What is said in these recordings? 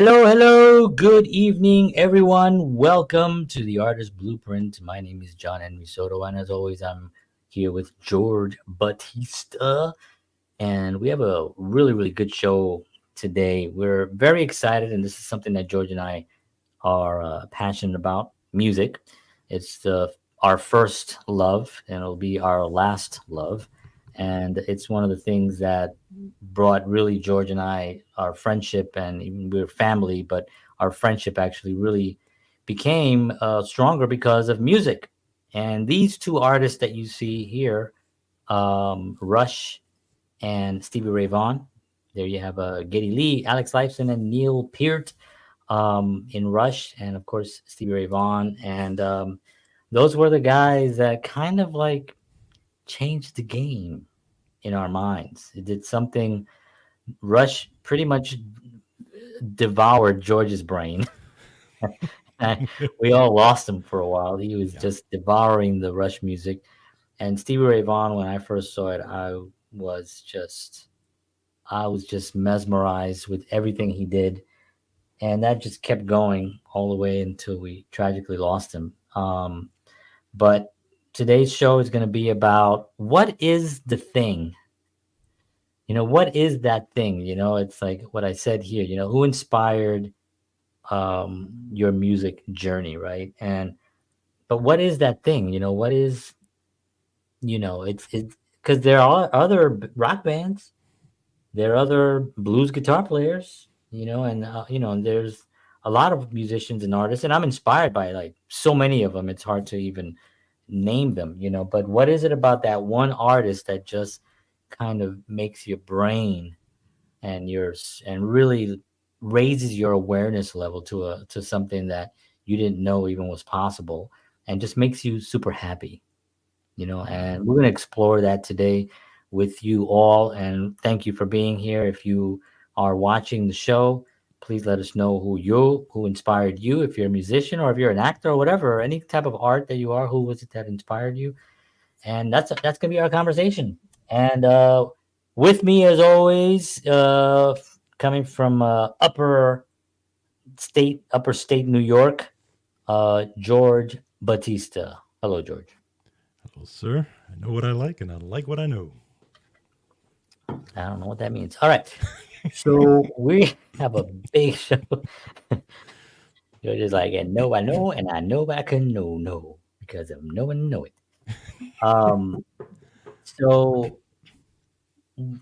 Hello, hello. Good evening, everyone. Welcome to the Artist Blueprint. My name is John Henry Soto, and as always, I'm here with George Batista, and we have a really good show today. We're very excited, and this is something that George and I are passionate about music. It's our first love, and it'll be our last love. And it's one of the things that brought really George and I, our friendship, and even we're family, but our friendship actually really became stronger because of music. And these two artists that you see here, Rush and Stevie Ray Vaughan. There you have Geddy Lee, Alex Lifeson, and Neil Peart in Rush, and of course Stevie Ray Vaughan. And those were the guys that kind of like changed the game in our minds. It did something. Rush pretty much devoured George's brain. And we all lost him for a while. He was Yeah. just devouring the Rush music. And Stevie Ray Vaughan, when I first saw it, was just I was just mesmerized with everything he did, and that just kept going all the way until we tragically lost him. But today's show is going to be about what is the thing. What is that thing? It's like what I said here. Who inspired your music journey, right? And but what is that thing? What is it's because there are other rock bands, there are other blues guitar players, and there's a lot of musicians and artists, and I'm inspired by like so many of them. It's hard to even name them, but what is it about that one artist that just kind of makes your brain and really raises your awareness level to something that you didn't know even was possible, and just makes you super happy, and we're going to explore that today with you all. And thank you for being here. If you are watching the show, please let us know who inspired you. If you're a musician or if you're an actor or whatever, or any type of art that you are, who was it that inspired you? And that's going to be our conversation. And with me, as always, coming from upper state New York, George Batista. Hello, George. Hello, sir. I know what I like, and I like what I know. I don't know what that means. All right. So we have a big show. You're just like, and no, I know, and I know I can know because I'm know and know it. Um, so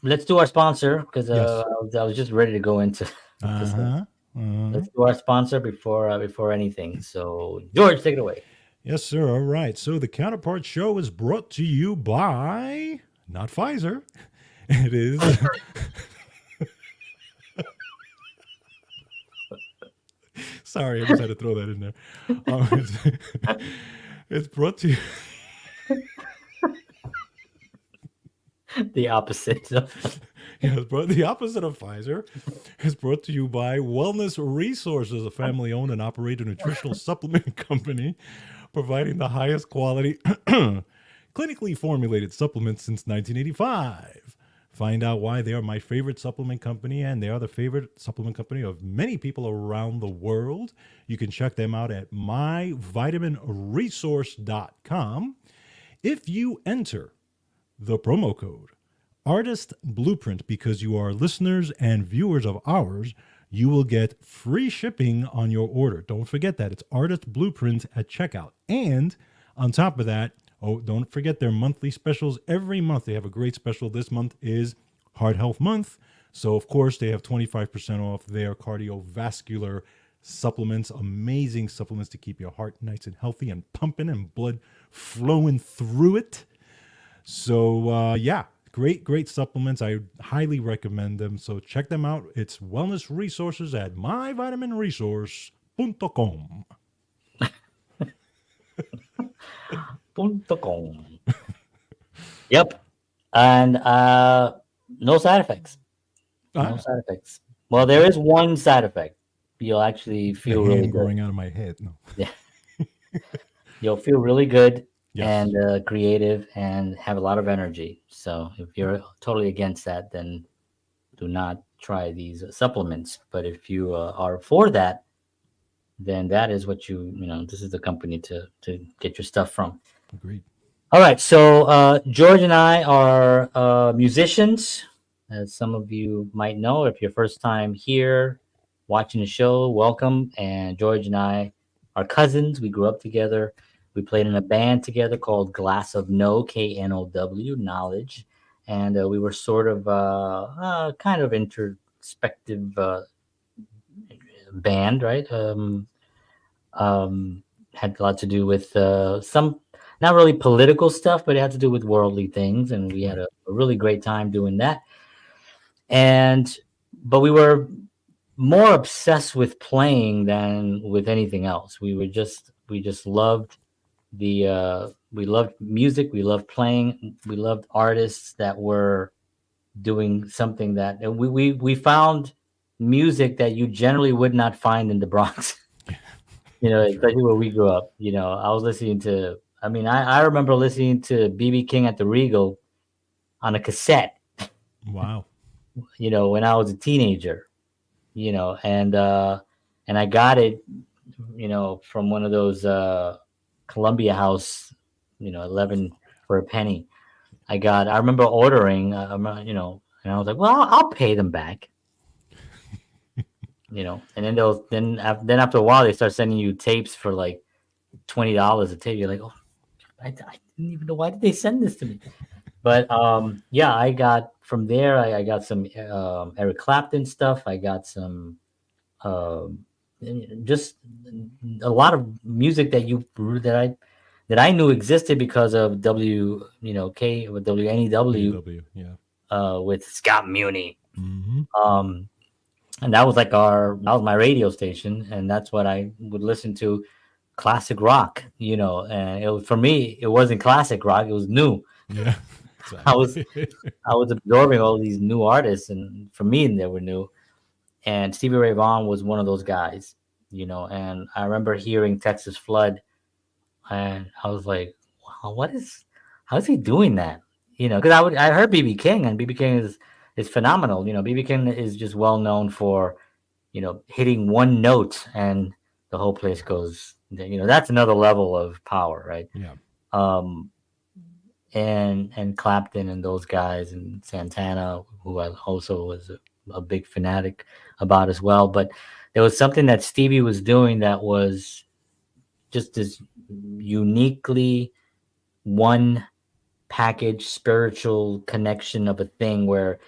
let's do our sponsor because Yes. I was just ready to go into Uh this thing. huh. Uh-huh. Let's do our sponsor before anything. So George, take it away. Yes, sir. All right. So the Counterpart Show is brought to you by not Pfizer. It is. Sorry, I just had to throw that in there. It's brought to you. The opposite of Yes, the opposite of Pfizer is brought to you by Wellness Resources, a family owned and operated nutritional supplement company providing the highest quality clinically formulated supplements since 1985. Find out why they are my favorite supplement company, and they are the favorite supplement company of many people around the world. You can check them out at myvitaminresource.com. If you enter the promo code Artist Blueprint because you are listeners and viewers of ours, you will get free shipping on your order. Don't forget that. It's Artist Blueprint at checkout. And on top of that, don't forget their monthly specials. Every month they have a great special. This month is Heart Health Month. So, of course, they have 25% off their cardiovascular supplements, amazing supplements to keep your heart nice and healthy and pumping and blood flowing through it. So, yeah, great supplements. I highly recommend them. So, check them out. It's Wellness Resources at myvitaminresource.com. punto com. Yep. And no side effects. No Ah, side effects. Well, there is one side effect. You'll actually the feel really hand good. growing out of my head. No. Yeah. You'll feel really good Yes. and creative and have a lot of energy. So if you're totally against that, then do not try these supplements. But if you are for that, then that is what this is the company to get your stuff from. Agreed. All right, so George and I are musicians, as some of you might know. If your first time here watching the show, welcome. And George and I are cousins. We grew up together. We played in a band together called Glass of No, KNOW, Knowledge. And we were sort of kind of introspective band, right? Um, had a lot to do with some, not really political stuff, but it had to do with worldly things, and we had Right. a really great time doing that. And but we were more obsessed with playing than with anything else. We just loved we loved music, we loved playing, we loved artists that were doing something that and we found music that you generally would not find in the Bronx. Sure. Especially where we grew up. I was listening to, I mean, I remember listening to BB King at the Regal on a cassette, Wow. when I was a teenager, and I got it, from one of those Columbia House, 11 for a penny. I remember ordering, and I was like, well, I'll pay them back, and then after a while, they start sending you tapes for like $20 a tape. You're like, oh, I didn't even know, why did they send this to me. But yeah, I got from there. I got some Eric Clapton stuff. I got some um, just a lot of music that I knew existed because of K with WNEW KW. Yeah. with Scott Muni. Hmm. Um, and that was my radio station, and that's what I would listen to, classic rock. And for me, it wasn't classic rock; it was new. Yeah. I was Exactly. I was absorbing all these new artists, and for me, they were new. And Stevie Ray Vaughan was one of those guys. And I remember hearing Texas Flood, and I was like, "Wow, how is he doing that?" Because I heard BB King, and BB King is phenomenal. BB King is just well known for hitting one note, and the whole place goes. That's another level of power, right? Yeah. Um, and Clapton and those guys and Santana, who I also was a big fanatic about as well. But there was something that Stevie was doing that was just this uniquely one package spiritual connection of a thing where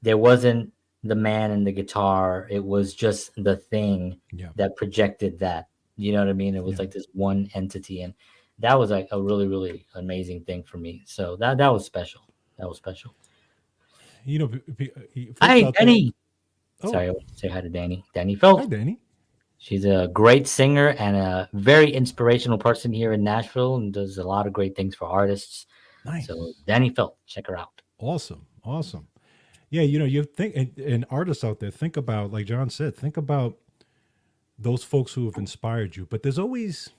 there wasn't the man and the guitar, it was just the thing Yeah. that projected that. You know what I mean? It was Yeah. like this one entity, and that was like a really really amazing thing for me. So that was special. That was special. Folks Hi, out there. Danny. Oh, Sorry, I want to say hi to Danny hi, Felt. Danny. She's a great singer and a very inspirational person here in Nashville, and does a lot of great things for artists. So Nice. Danny Felt, check her out. Awesome. Awesome. Yeah. You think, and artists out there, think about, like John said, think about those folks who have inspired you. But I always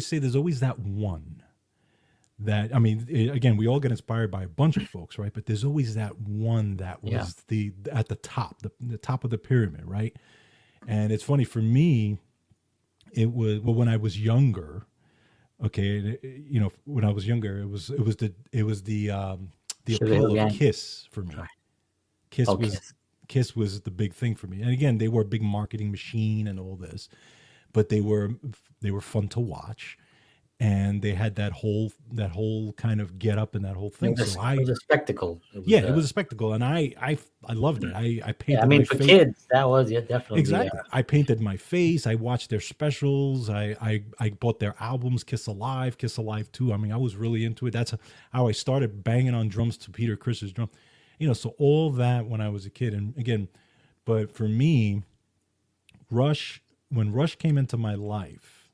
say there's always that one that, I mean, again, we all get inspired by a bunch of folks, right? But there's always that one that Yeah. was at the top, the top of the pyramid, right? And it's funny for me, it was, well, when I was younger. Okay, when I was younger, the Sugar appeal Hill of Gang. Kiss for me. Right. Kiss Oh, was Kiss. Kiss was the big thing for me. And again, they were a big marketing machine and all this, but they were fun to watch, and they had that whole kind of get up and that whole thing. So It I was a spectacle. It yeah, was it was a spectacle, and I loved it. I yeah. I painted mean, my for face. kids, that was, yeah, definitely. Exactly. I painted my face. I watched their specials. I bought their albums, Kiss Alive, Kiss Alive 2. I mean, I was really into it. That's how I started banging on drums to Peter Chris's drum. So all that when I was a kid. And again, but for me, when Rush came into my life,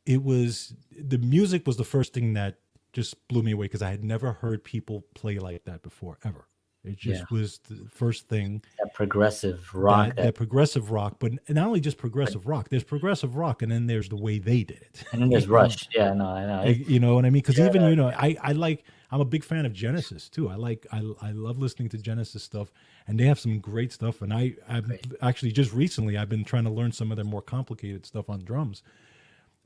it was the music was the first thing that just blew me away because I had never heard people play like that before, ever. It Yeah, just was the first thing that progressive rock. that That, progressive rock, but not only just but, progressive rock. There's progressive rock, and then there's the way they did it. and then there's Rush. Yeah, no, I know. You know what I mean? Because even Yeah, I like I'm a big fan of Genesis too. I love listening to Genesis stuff, and they have some great stuff. And I'm great. actually just recently I've been trying to learn some of their more complicated stuff on drums.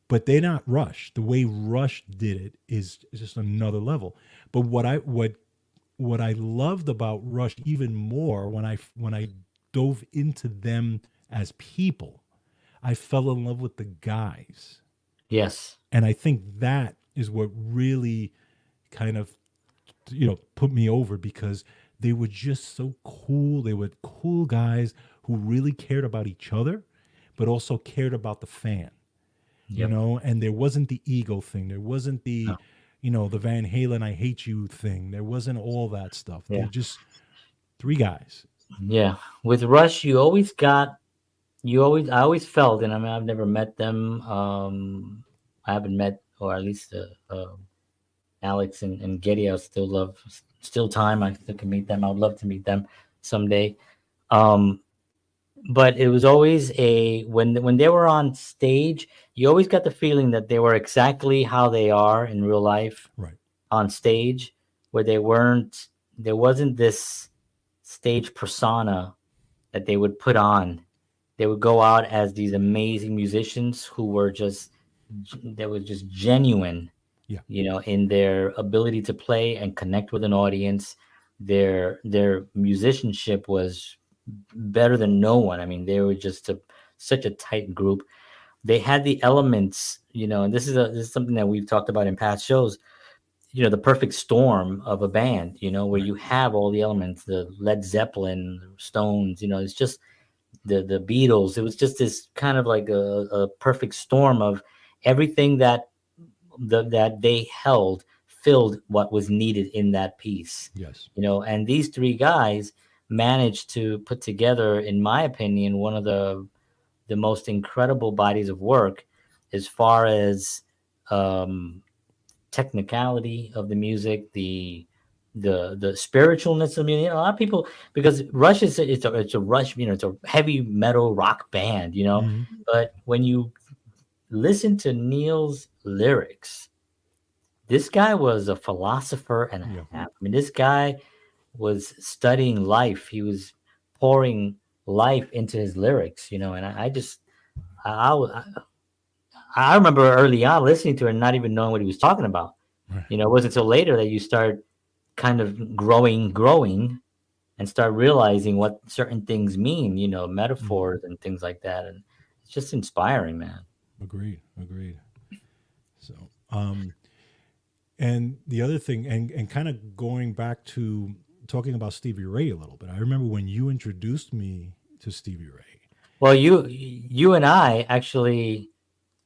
But they're not Rush. The way Rush did it is just another level. But what I loved about Rush even more when I dove into them as people, I fell in love with the guys. Yes. And I think that is what really kind of put me over because they were just so cool. They were cool guys who really cared about each other, but also cared about the fan. Yep. And there wasn't the ego thing. There wasn't No. the Van Halen I hate you thing. There wasn't all that stuff. They're Yeah. just three guys. Yeah. With Rush, you always got you always I always felt, and I mean I've never met them. I haven't met, or at least Alex and Getty. I still love, still time. I still can meet them. I would love to meet them someday. Um, but it was always a when they were on stage, you always got the feeling that they were exactly how they are in real life Right. on stage, where they weren't. There wasn't this stage persona that they would put on. They would go out as these amazing musicians who were just they were just genuine, Yeah. in their ability to play and connect with an audience. Their musicianship was better than no one. I mean, they were just such a tight group. They had the elements, and this is something that we've talked about in past shows. The perfect storm of a band, where Right. you have all the elements, the Led Zeppelin, Stones. It's just the Beatles. It was just this kind of like a perfect storm of everything that they held filled what was needed in that piece. Yes. And these three guys managed to put together, in my opinion, one of the most incredible bodies of work as far as um, technicality of the music, the spiritualness of music. A lot of people, because Rush is it's a Rush, it's a heavy metal rock band, Hmm. but when you listen to Neil's lyrics, this guy was a philosopher and a Yeah. half. I mean, this guy was studying life. He was pouring life into his lyrics, and I just I, I I remember early on listening to it and not even knowing what he was talking about. Right. It wasn't until later that you start kind of growing and start realizing what certain things mean, Hmm. metaphors and things like that. And it's just inspiring, man. Agreed. Agreed. So, and the other thing, and kind of going back to talking about Stevie Ray a little bit. I remember when you introduced me to Stevie Ray, Well, you and I actually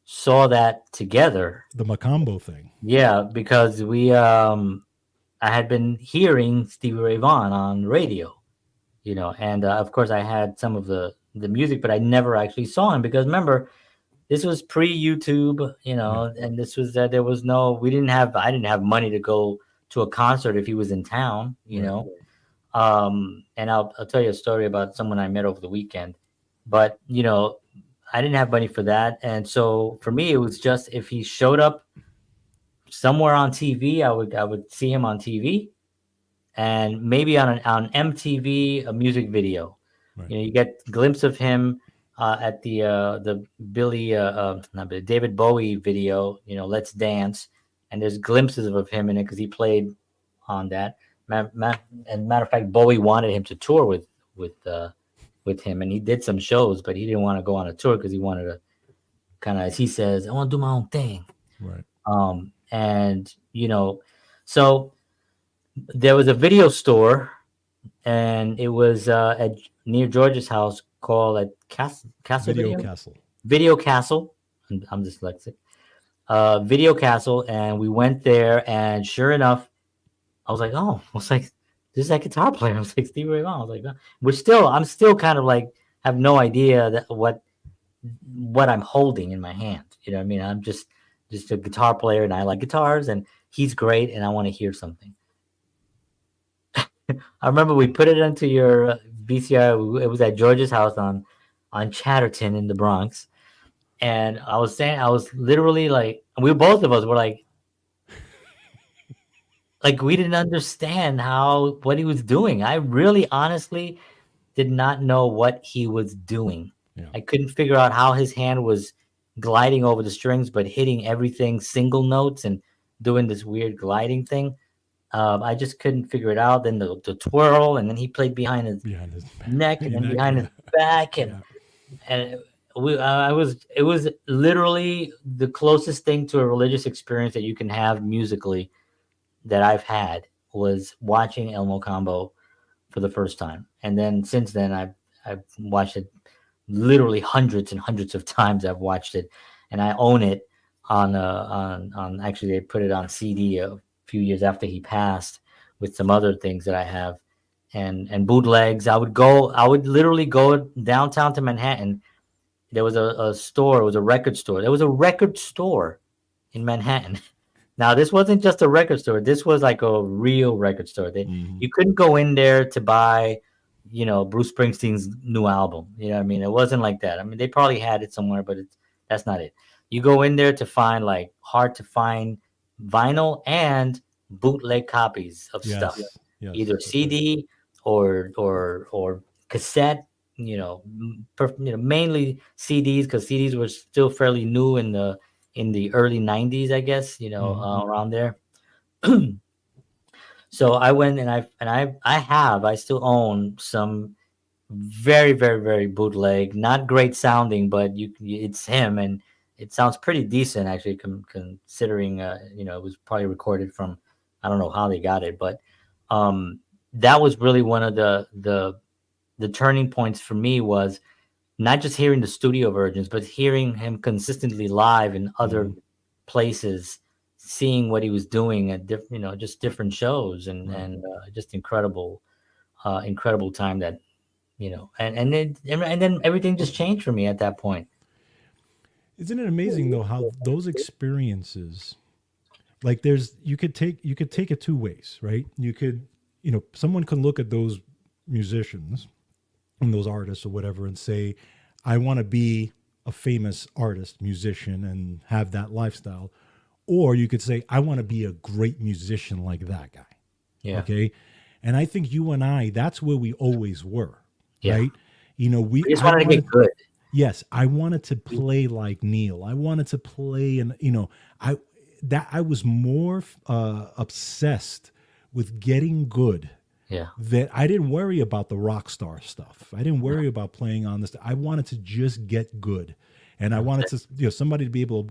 saw that together. the Macambo thing. Yeah, because I had been hearing Stevie Ray Vaughan on radio, and of course I had some of the music, but I never actually saw him because remember this was pre YouTube, Yeah. and this was that there was no we didn't have I didn't have money to go to a concert if he was in town, Right. and I'll tell you a story about someone I met over the weekend, but I didn't have money for that, and so for me it was just if he showed up somewhere on TV, I would see him on TV, and maybe on MTV a music video. Right. You get a glimpse of him at the Billy not Billy, David Bowie video. Let's Dance, and there's glimpses of him in it because he played on that. And matter of fact, Bowie wanted him to tour with him, and he did some shows, but he didn't want to go on a tour because he wanted to kind of, as he says, I want to do my own thing. Right. And so there was a video store, and it was at near George's house called at Castle Video Video Castle. Video Castle. I'm dyslexic. Video Castle, and we went there, and sure enough, I was like, oh, I was like, this is that guitar player. I was like, Stevie Ray Vaughan. I was like, I'm still kind of like have no idea that what I'm holding in my hand. You know what I mean? I'm just a guitar player, and I like guitars, and he's great, and I want to hear something. I remember we put it into your VCR. It was at George's house on Chatterton in the Bronx, and I was saying, I was literally like, we both of us were like we didn't understand how what he was doing. I really, honestly did not know what he was doing. Yeah. I couldn't figure out how his hand was gliding over the strings, but hitting everything single notes and doing this weird gliding thing. I just couldn't figure it out. Then the twirl, and then he played behind his Behind his neck, and then neck. behind his Yeah. back, Yeah. and I was it was literally the closest thing to a religious experience that you can have musically that I've had was watching El Mocambo for the first time, and then since then I've watched it literally hundreds and hundreds of times. I've watched it, and I own it on actually they put it on CD a few years after he passed with some other things that I have and bootlegs. I would literally go downtown to Manhattan. There was a store, it was a record store. There was a record store in Manhattan. Now, this wasn't just a record store. This was like a real record store. Hmm. You couldn't go in there to buy, Bruce Springsteen's new album. You know what I mean? It wasn't like that. I mean, they probably had it somewhere, but that's not it. You go in there to find like hard to find vinyl and bootleg copies of stuff, Yes. Yes. either That's right. CD or cassette. Mainly CDs because CDs were still fairly new in the early 90s, I guess, Hmm. around there. So I went and I still own some very, very, very bootleg, not great sounding, but it's him, and it sounds pretty decent actually, considering, it was probably recorded from, I don't know how they got it, but um, that was really one of the turning points for me was not just hearing the studio versions, but hearing him consistently live in other Hmm. places, seeing what he was doing at just different shows, Right. and just incredible time that and then everything just changed for me at that point. Isn't it amazing though how those experiences, like there's you could take it two ways, right? You could, someone can look at those musicians and those artists or whatever and say, I want to be a famous artist, musician, and have that lifestyle. Or you could say, I want to be a great musician like that guy. Yeah, Okay. And I think you and I, that's where we always were, yeah. right? We just I wanted to get wanted, good. yes, I wanted to play like Neil. I wanted to play, and, I, I was more obsessed with getting good Yeah, that I didn't worry about the rock star stuff. I didn't no, worry about playing on this. I wanted to just get good. And I no, wanted to, somebody to be able,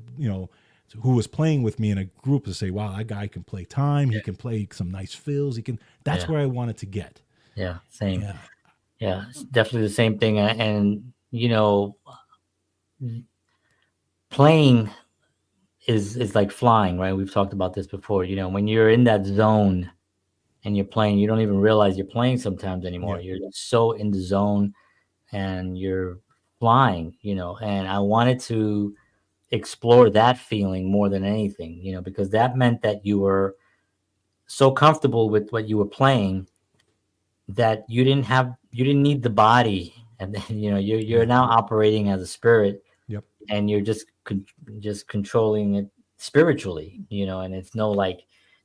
who was playing with me in a group to say, wow, that guy can play time. He can play some nice fills. He can, that's yeah, where I wanted to get. yeah. Same. Yeah. Yeah, it's definitely the same thing. And playing is like flying, right? We've talked about this before. When you're in that zone and you're playing, you don't even realize you're playing sometimes anymore. Yeah. You're just so in the zone and you're flying, and I wanted to explore that feeling more than anything, because that meant that you were so comfortable with what you were playing that you didn't need the body, and then you're Yeah. now operating as a spirit, Yep. and you're just controlling it spiritually, and it's no like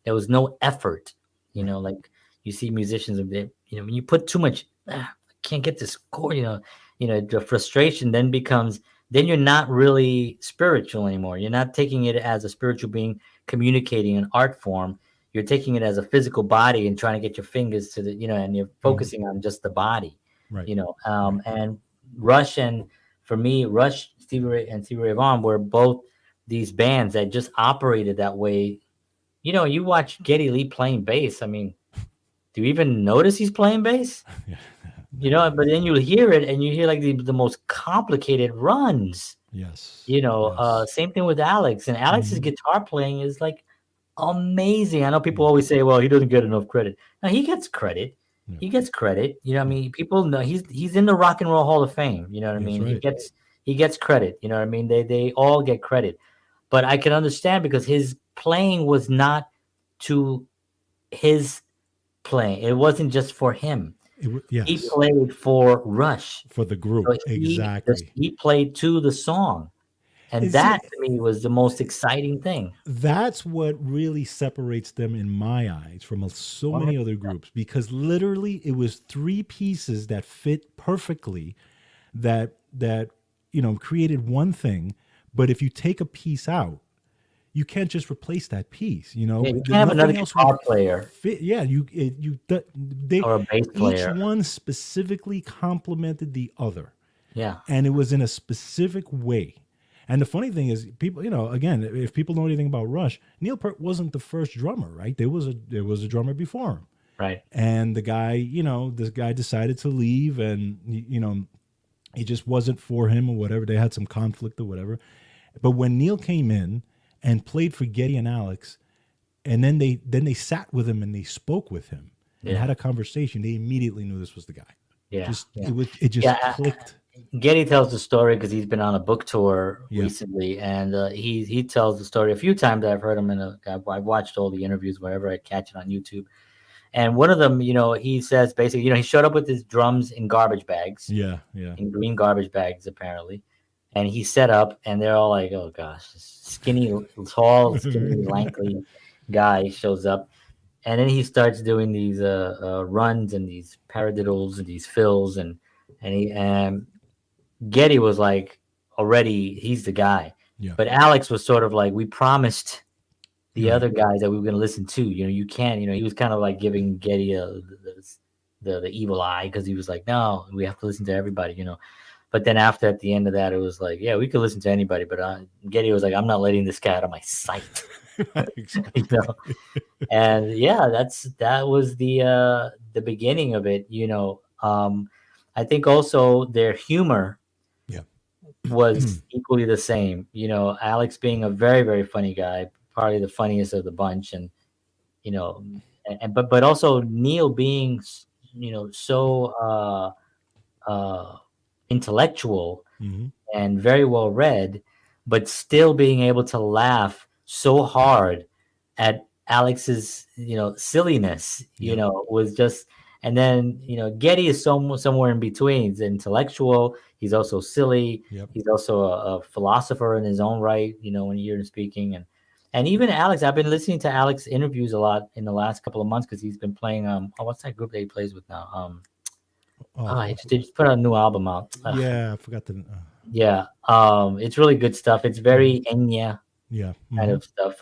there was no effort, Right. like you see musicians of it, when you put too much, I can't get this chord, the frustration then becomes, then you're not really spiritual anymore. You're not taking it as a spiritual being communicating an art form. You're taking it as a physical body and trying to get your fingers to the, and you're Hmm. focusing on just the body, Right. Right. and Rush and for me, Rush, Stevie Ray, and Stevie Ray Vaughan were both these bands that just operated that way. You watch Geddy Lee playing bass. I mean, do you even notice he's playing bass? Yeah. Never. But then you hear it and you hear like the most complicated runs. Yes. Yes. Same thing with Alex. And Alex's Hmm. guitar playing is like amazing. I know people always say, "Well, he doesn't get enough credit." No, he gets credit. Yeah. He gets credit. What I Yeah. mean? People know he's in the Rock and Roll Hall of Fame. You know what I That's mean? right. He gets credit. You know what I mean? They all get credit. But I can understand because his playing was not to his playing. It wasn't just for him. He Yes, played for Rush. for the So group, exactly. he played to the song. And And see, that to me was the most exciting thing. that's what really separates them in my eyes from so many other groups, because literally it was three pieces that fit perfectly, that created one thing. But if you take a piece out, you can't just replace that piece. Yeah, you can't have another Nothing else would guitar player fit. Yeah, they or a bass each player. one specifically complemented the other, Yeah, and it was in a specific way. And the funny thing is, people, again, if people know anything about Rush, Neil Peart wasn't the first drummer, right? There was a drummer before him, right. and the guy, this guy decided to leave, and it just wasn't for him or whatever. They had some conflict or whatever. But when Neil came in and played for Geddy and Alex, and then they sat with him and they spoke with him and Yeah, had a conversation, they immediately knew this was the guy. yeah, Just yeah. it Yeah, just clicked. Getty tells the story because he's been on a book tour Yeah. recently, and he tells the story a few times. I've heard him I've watched all the interviews wherever I catch it on YouTube. And one of them, he says basically, he showed up with his drums in garbage bags, Yeah. Yeah. in green garbage bags apparently, and he set up, and they're all like, "Oh gosh, this skinny, tall, skinny, lanky guy shows up." And then he starts doing these runs and these paradiddles and these fills, and Getty was like, already he's the guy, Yeah. but Alex was sort of like, we promised the Right. other guys that we were going to listen to. You can't. He was kind of like giving Getty the evil eye, because he was like, no, we have to listen to everybody. But then after, at the end of that, it was like, yeah, we could listen to anybody, but Getty was like, I'm not letting this guy out of my sight. you know Exactly. and yeah, that was the beginning of it. I think also their humor Yeah. was equally the same. Alex being a very, very funny guy, probably the funniest of the bunch, and you know but also Neil being so intellectual Hmm. and very well read, but still being able to laugh so hard at Alex's, silliness, Yep. was just. And then, Getty is somewhere in between. He's intellectual. He's also silly. Yep. He's also a philosopher in his own right, when you hear him speaking. And even Alex, I've been listening to Alex interviews a lot in the last couple of months, because he's been playing, what's that group that he plays with now? He Oh, just put a new album out. yeah. I forgot the. Yeah, it's really good stuff. It's Mhm. very Enya Yeah. kind Hmm. of stuff.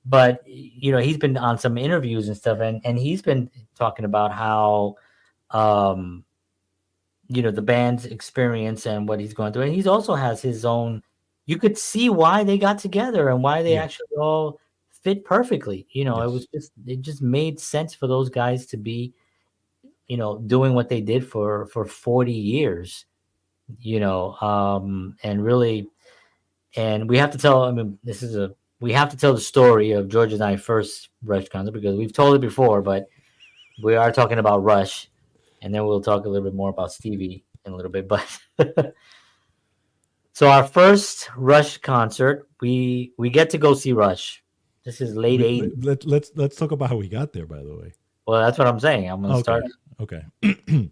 But he's been on some interviews and stuff, and he's been talking about how um, the band's experience and what he's going through, and he also has his own. You could see why they got together and why they Yeah. actually all fit perfectly. Yes. It just made sense for those guys to be doing what they did for 40 years. And really. And we have to tell. I mean, we have to tell the story of George and I first Rush concert, because we've told it before, but we are talking about Rush, and then we'll talk a little bit more about Stevie in a little bit. But so our first Rush concert, we get to go see Rush. This is late We, '80s. let's talk about how we got there. By the way. Well, that's what I'm saying. I'm going to start. Okay. Okay.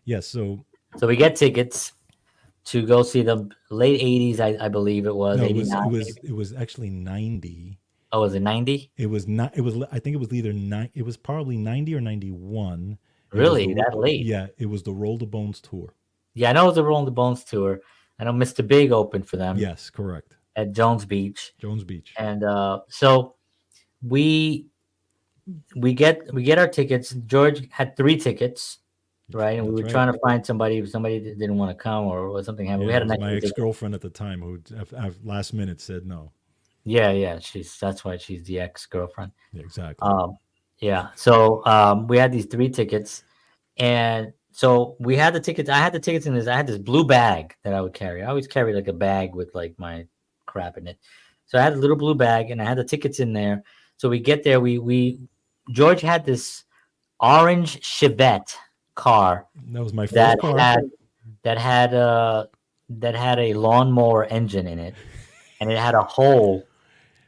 Yes. So So we get tickets to go see them. Late '80s, I believe it was no, it was it '89. was Maybe. it was actually 90. Oh, was it '90? It was not. It was. I think it was either nine. It was probably 90 or 91. It was Really, that late? yeah. It was the Roll the Bones tour. Yeah, I know it was the Rolling the Bones tour. I know Mr. Big opened for them Yes, correct. at Jones Beach, Jones Beach. and so we we get our tickets. George had 3 tickets, right? And we That's were right. trying to find somebody if somebody didn't want to come, or something happened. We Yeah, had it an was my extra ex ticket. girlfriend at the time who last minute said no. Yeah, yeah. That's why she's the ex girlfriend. Yeah, exactly. Um, yeah. So we had these 3 tickets, and so we had the tickets. I had the tickets in this. I had this blue bag that I would carry. I always carry like a bag with like my crap in it. So I had a little blue bag, and I had the tickets in there. So we get there. We George had this orange Chevette car That was my first that car. had that had uh that had a lawnmower engine in it, and it had a hole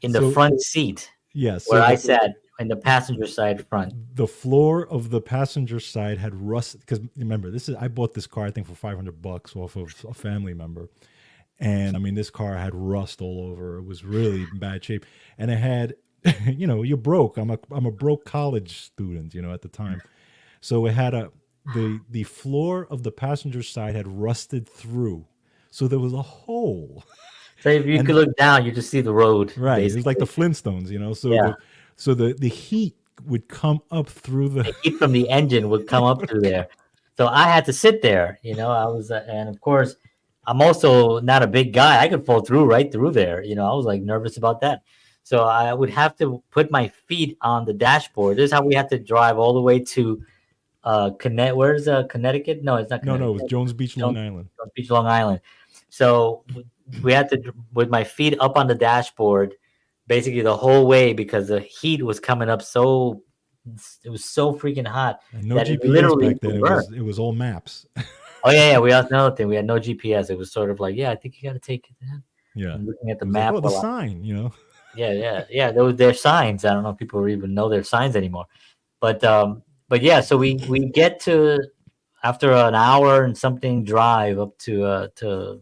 in the So front seat yeah, where so I the sat. in the passenger side front. The floor of the passenger side had rust because remember this is I bought this car I think for $500 off of a family member, and I mean this car had rust all over. It was really in bad shape, and it had, you're broke. I'm a broke college student, at the time, so it had the floor of the passenger side had rusted through, so there was a hole. So if you could And look down, you just see the road, right, it was like the basically. Flintstones, so Yeah, the heat would come up through the the heat from the engine would come up through there. So I had to sit there. I was, and of course, I'm also not a big guy. I could fall through right through there. I was like nervous about that. So I would have to put my feet on the dashboard. This is how we had to drive all the way to Where's Connecticut? No, it's not no, no, it was Connecticut. Jones Beach, Long Jones, Island. Jones Beach, Long Island. So we had to with my feet up on the dashboard, basically the whole way because the heat was coming up so it was so freaking hot And no that it GPS literally back then. would It burn. was it was all maps. Oh yeah, yeah. We also another thing. We had no GPS. It was sort of like, yeah, I think you got to take it. Yeah, I'm looking at the it was like, map oh, the while I, sign. yeah, yeah, yeah. There was their signs. I don't know if people even know their signs anymore. But yeah. So we get to after an hour and something drive up to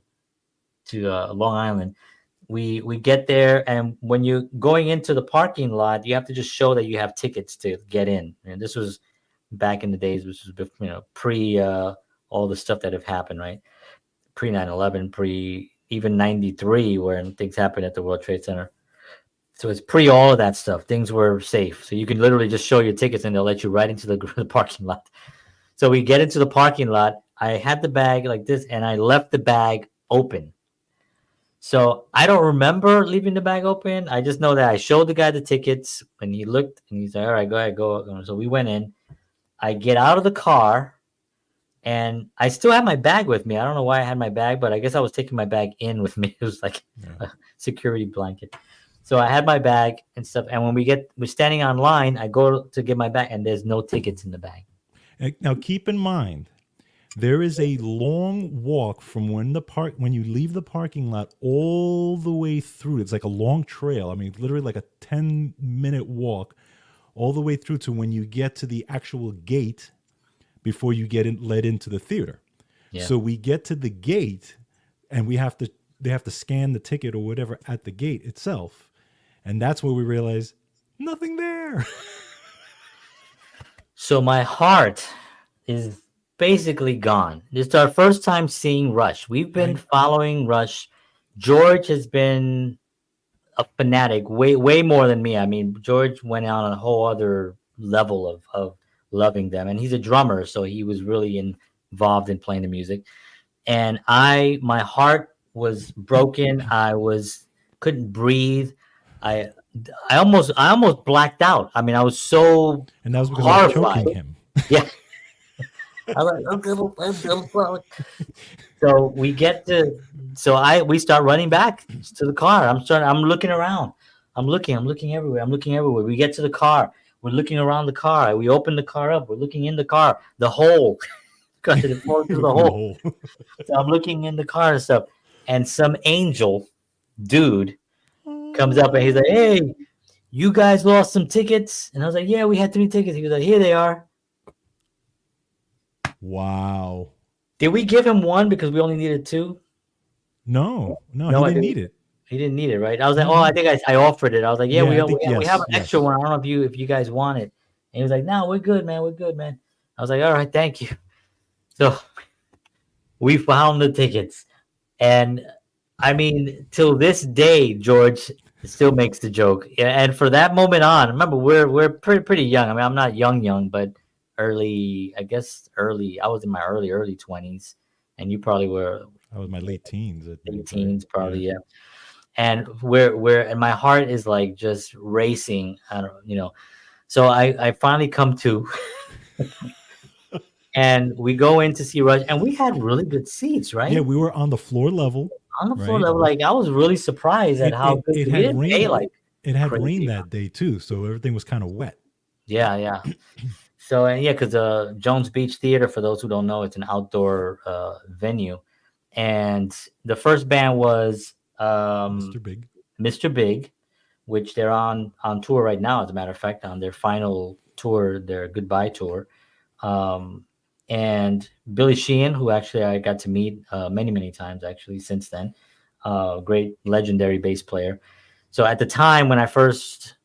Long Island. We get there, and when you're going into the parking lot, you have to just show that you have tickets to get in. And this was back in the days, which was pre all the stuff that have happened, right? Pre 9/11, pre even 93, when things happened at the World Trade Center. So it's pre all of that stuff. Things were safe, so you can literally just show your tickets, and they'll let you right into the parking lot. So we get into the parking lot. I had the bag like this, and I left the bag open. So I don't remember leaving the bag open. I just know that I showed the guy the tickets, and he looked, and he's like, "All right, go ahead, go." So we went in. I get out of the car, and I still have my bag with me. I don't know why I had my bag, but I guess I was taking my bag in with me. It was like Yeah. a security blanket. So I had my bag and stuff. And when we're standing online, I go to get my bag, and there's no tickets in the bag. Now keep in mind, there is a long walk from when you leave the parking lot all the way through. It's like a long trail. I mean, literally like a 10-minute walk all the way through to when you get to the actual gate before you get led into the theater. Yeah. So we get to the gate, and they have to scan the ticket or whatever at the gate itself, and that's where we realize nothing there. So my heart is basically gone. This is our first time seeing Rush. We've been I following Rush. George has been a fanatic, way more than me. I mean, George went on a whole other level of loving them, and he's a drummer, so he was really involved in playing the music. And my heart was broken. I was couldn't breathe. I I almost blacked out. I mean, I was so and that was because I was horrified. choking him. Yeah. I was like, okay. So we get to, so we start running back to the car. I'm looking around. I'm looking everywhere. I'm looking everywhere. We get to the car. We're looking around the car. We open the car up. We're looking in the car. The hole, because it falls through the Through the hole. hole. So I'm looking in the car and stuff. And some angel dude comes up and he's like, "Hey, you guys lost some tickets?" And I was like, "Yeah, we had 3 tickets." He was like, "Here they are." Wow. Did we give him one because we only needed two? No, no, he No, I didn't didn't. need it. He didn't need it, right? I was like, No, "Oh, I no. think I offered it." I was like, "Yeah, Yeah, I we think have yes, an extra yes. one. I don't know if you guys want it." And he was like, "No, we're good, man. We're good, man." I was like, "All right, thank you." So we found the tickets, and I mean, till this day, George still makes the joke. Yeah, and for that moment on, remember we're pretty young. I mean, I'm not young, but early. I guess early. I was in my early 20s, and you probably were That was my late teens, I late think, right? teens, Yeah. probably, yeah. And we're and my heart is like just racing. I don't. So I finally come to, and we go in to see Rush, and we had really good seats, Yeah, right? we were on the floor level, On the floor right? level. Like I was really surprised at It how it good it we had didn't pay rained. like It had rained crazy. that day too, so everything was kind of wet. Yeah, yeah. So and yeah, because Jones Beach Theater, for those who don't know, it's an outdoor venue, and the first band was Mr. Big. Mr. Big, which they're on tour right now. As a matter of fact, on their final tour, their goodbye tour. Um, and Billy Sheehan, who actually I got to meet many times actually since then, great legendary bass player. So at the time when I first,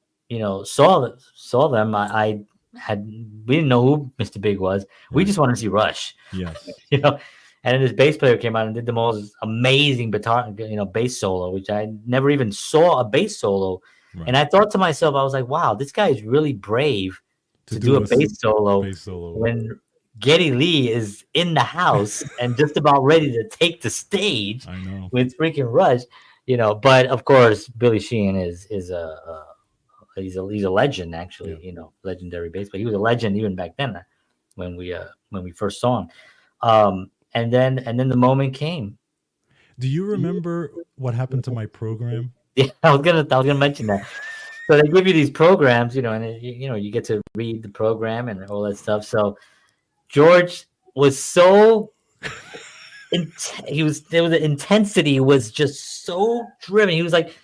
saw them, I had we didn't know who Mr. Big was. We Right. just wanted to see Rush, Yes. you know. And then this bass player came out and did the most amazing guitar, bass solo, which I never even saw a bass solo. And Right. I thought to myself, I was like, wow, this guy is really brave To to do do a bass solo bass solo. when Geddy Lee is in the house and just about ready to take the stage I know. with freaking Rush, But of course, Billy Sheehan is he's a legend actually, Yeah. legendary bass player. He was a legend even back then when we first saw him. And then the moment came. Do you remember what happened to my program? Yeah, I was gonna mention that. So they give you these programs, and you get to read the program and all that stuff. So George was so he was there was the intensity was just so driven. He was like,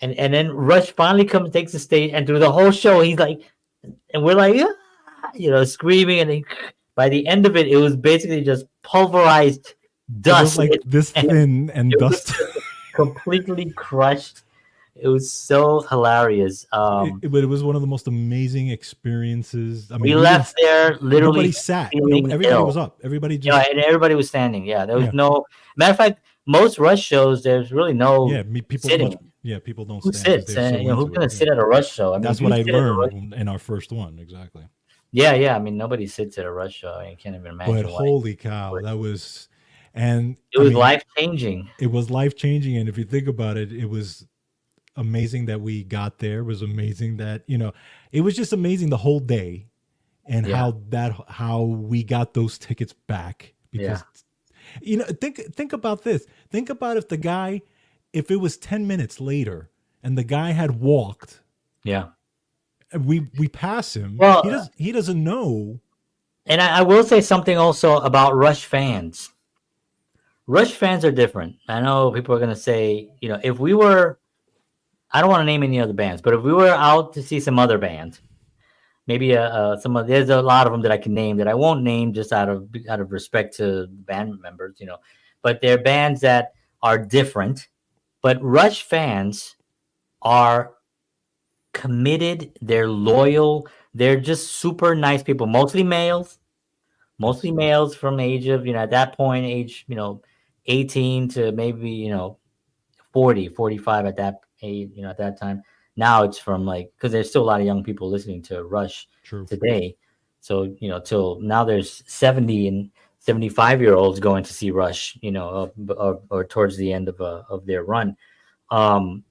and then Rush finally comes, takes the stage, and through the whole show, he's like, and we're like, "Ah," screaming, and by the end of it, it was basically just pulverized It was dust, like this and thin and it was dust. just completely crushed. It was so hilarious. But it was one of the most amazing experiences. I We mean, we didn't. left there literally Nobody sat. No, feeling everybody was ill. up. Everybody just. And everybody was standing. Yeah, there was Yeah. no matter of fact. Most Rush shows, there's really no Yeah. People much. sitting. Yeah. People don't Who stand because sits? they're And so who's into it. gonna Yeah. sit at a Rush show? I mean, if That's you what I sit at a Rush, learned in our first one. Exactly. yeah. I mean, nobody sits at a Rush show. I can't even But imagine why. holy cow, that was. And It I was mean, life changing. it was life changing. And if you think about it, it was amazing that we got there. It was amazing that, it was just amazing the whole day and Yeah, how we got those tickets back yeah, because think about this. Think about if it was 10 minutes later and the guy had walked yeah. and we pass him, Well, he doesn't know. and I will say something also about Rush fans. Rush fans are different. I know people are gonna say, if we were, I don't want to name any other bands, but if we were out to see some other band, maybe there's a lot of them that I can name that I won't name just out of respect to band members, but they're bands that are different. But Rush fans are committed, they're loyal, they're just super nice people, mostly Yes, males from age of, at that point, 18 to maybe, 40, 45 at that age, at that time. Now it's from like, because there's still a lot of young people listening to Rush true. today. So, till now there's 70 and 75-year-olds going to see Rush, or towards the end of their run. Um,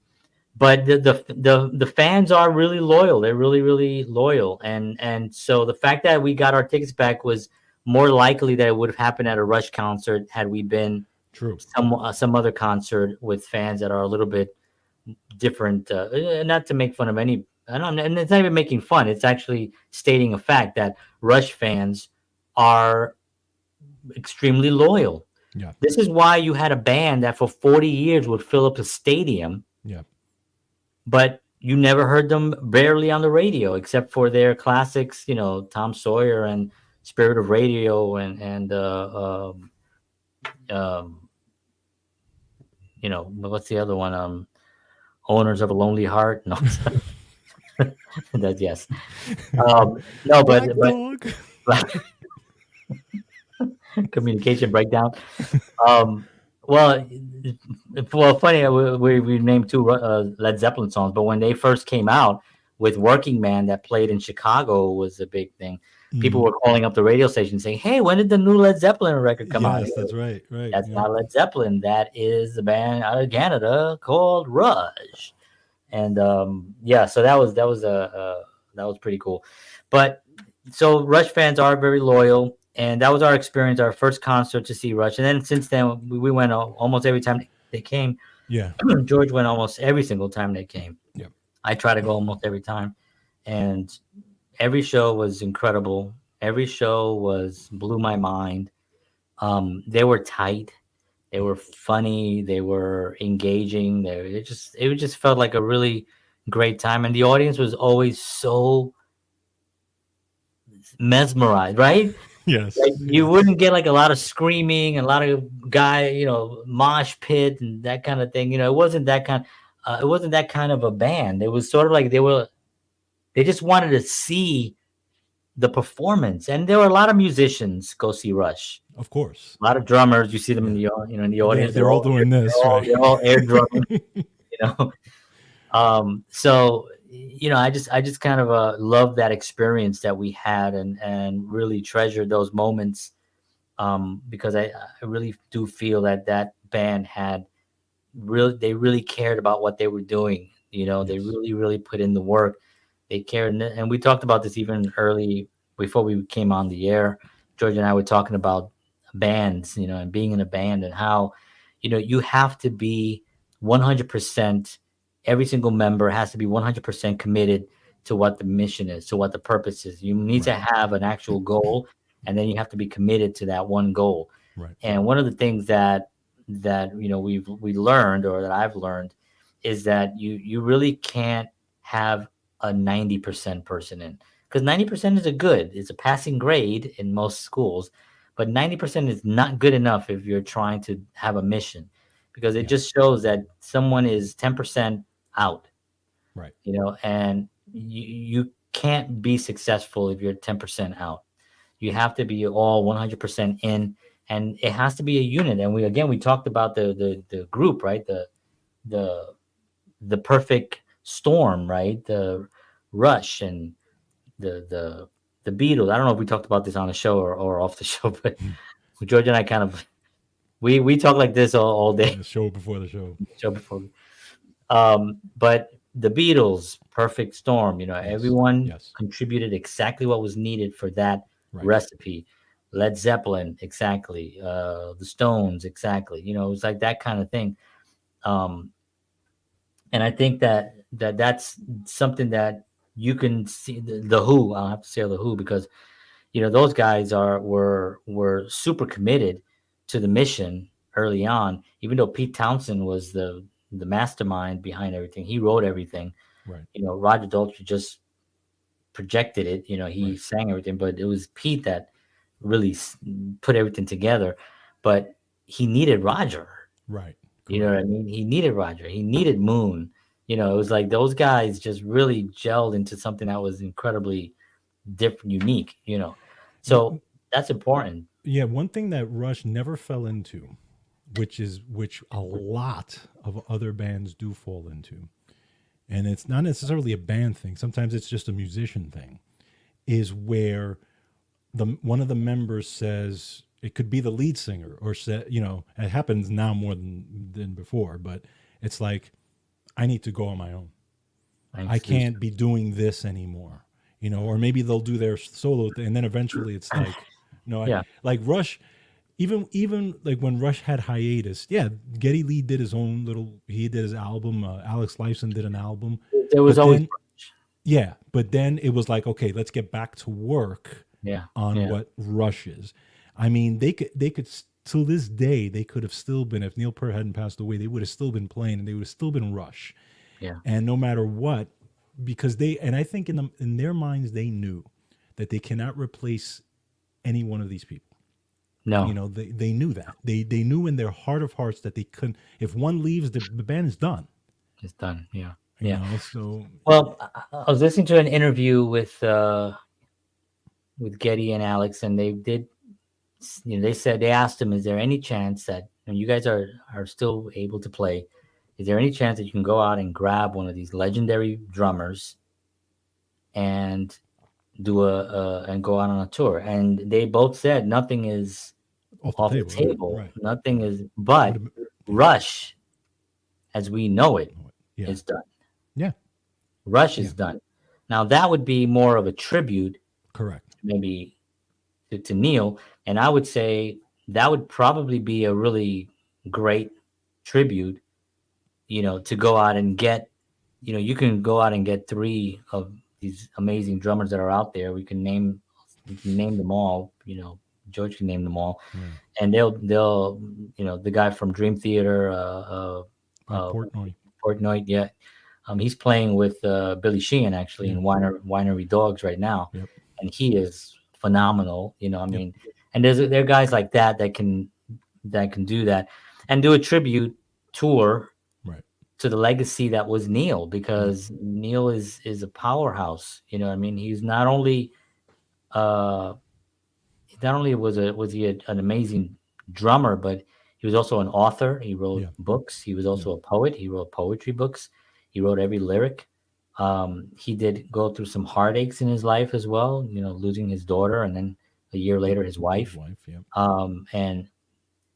but the fans are really loyal. They're really, really loyal. And so the fact that we got our tickets back was more likely that it would have happened at a Rush concert had we been True. some other concert with fans that are a little bit different. Not to make fun of any, I don't, and it's not even making fun. It's actually stating a fact that Rush fans are extremely loyal. Yeah. This is why you had a band that for 40 years would fill up a stadium, Yeah. but you never heard them barely on the radio except for their classics, Tom Sawyer and Spirit of Radio and um, what's the other one? Owners of a Lonely Heart. No, that's yes. No, Black but dog. communication breakdown. Um, well, funny. We named two Led Zeppelin songs, but when they first came out with Working Man, that played in Chicago, was a big thing. People Mhm. were calling up the radio station saying, "Hey, when did the new Led Zeppelin record come out?" Yes, that's right. Right. That's Yeah. not Led Zeppelin. That is a band out of Canada called Rush. And yeah, so that was pretty cool. But so Rush fans are very loyal, and that was our experience, our first concert to see Rush. And then since then, we went almost every time they came. Yeah. George went almost every single time they came. Yeah. I try to go almost every time, and every show was incredible. Every show was blew my mind. They were tight. They were funny. They were engaging. It just felt like a really great time, and the audience was always so mesmerized, right? Like Yes, you yes, wouldn't get like a lot of screaming, a lot of mosh pit and that kind of thing. It wasn't that kind. It wasn't that kind of a band. It was sort of like they just wanted to see the performance, and there were a lot of musicians go see Rush. of course. A lot of drummers, you see them in Yeah, the they're audience. they're all doing this, right? They're all air drumming. You know, so I just kind of love that experience that we had, and really treasure those moments, because I really do feel that that band had they really cared about what they were doing. They Yes. really put in the work. They cared, and we talked about this even early before we came on the air. George and I were talking about bands, and being in a band, and how you have to be 100%. Every single member has to be 100% committed to what the mission is, to what the purpose is. You need to Right. have an actual goal, and then you have to be committed to that one goal. Right. And one of the things that we learned, or that I've learned, is that you really can't have a 90% person in, because 90% is it's a passing grade in most schools, but 90% is not good enough if you're trying to have a mission, because it Yeah. just shows that someone is 10% out, Right. and you can't be successful if you're 10% out. You have to be all 100% in, and it has to be a unit. And we talked about the group, right? The the perfect storm, right? The Rush and the Beatles. I don't know if we talked about this on the show, or off the show, but George and I kind of we talk like this all day. The show before the show. Show before. But the Beatles, perfect storm. Yes. Everyone Yes. contributed exactly what was needed for that Right. recipe. Led Zeppelin, exactly. The Stones, exactly. It was like that kind of thing. Um, and I think that's something that you can see. The Who, I'll have to say the Who, because those guys were super committed to the mission early on. Even though Pete Townsend was the mastermind behind everything, he wrote everything. Right. Roger Daltrey just projected it. He Right. sang everything, but it was Pete that really put everything together. But he needed Roger. Right. You know Correct. what I mean? He needed Roger. He needed Moon. It was like those guys just really gelled into something that was incredibly different, unique. So that's important. Yeah, one thing that Rush never fell into, which a lot of other bands do fall into, and it's not necessarily a band thing. Sometimes it's just a musician thing. Is where the one of the members says it could be the lead singer, or say, it happens now more than before, but it's like, I need to go on my own. I Thanks, Lucy. can't be doing this anymore. Or maybe they'll do their solo thing, and then eventually it's like, no, I Yeah, like Rush. Even like when Rush had hiatus, yeah, Geddy Lee did his own little. He did his album. Alex Lifeson did an album, there was but always. then yeah, but then it was like, okay, let's get back to work Yeah, on yeah, what Rush is. I mean, they could till this day they could have still been, if Neil Peart hadn't passed away, they would have still been playing, and they would have still been Rush. yeah. And no matter what, because and I think in their minds they knew that they cannot replace any one of these people. No, They knew that. They knew in their heart of hearts that they couldn't. If one leaves, the band is done. it's done. Yeah, yeah. So Well, I was listening to an interview with Getty and Alex, and they did. They said, they asked him, "Is there any chance that you guys are still able to play? Is there any chance that you can go out and grab one of these legendary drummers and do and go out on a tour?" And they both said nothing is off the off the table, right? table. Right. Nothing Right. is, Would but have been, yeah. Rush, as we know it, Yeah. is done. Yeah. Rush Yeah. is done. Now that would be more of a tribute, Correct. maybe to Neil, and I would say that would probably be a really great tribute. To go out and get, you can go out and get three of these amazing drummers that are out there. We can name them all. George can name them all, Right. and they'll the guy from Dream Theater, Portnoy. Portnoy, yeah, He's playing with Billy Sheehan actually Yeah. in Winery Dogs right now, Yep. and he is phenomenal. I Yep. mean, and there are guys like that that can do that and do a tribute tour Right. to the legacy that was Neil, Yep. because Neil is a powerhouse. I mean, he's uh not only was he an amazing drummer, but he was also an author. He wrote Yeah. books. He was Yeah. also a poet. He wrote poetry books. He wrote every lyric. He did go through some heartaches in his life as well. Losing his daughter, and then a year Yep. later his His wife. wife. Yep. And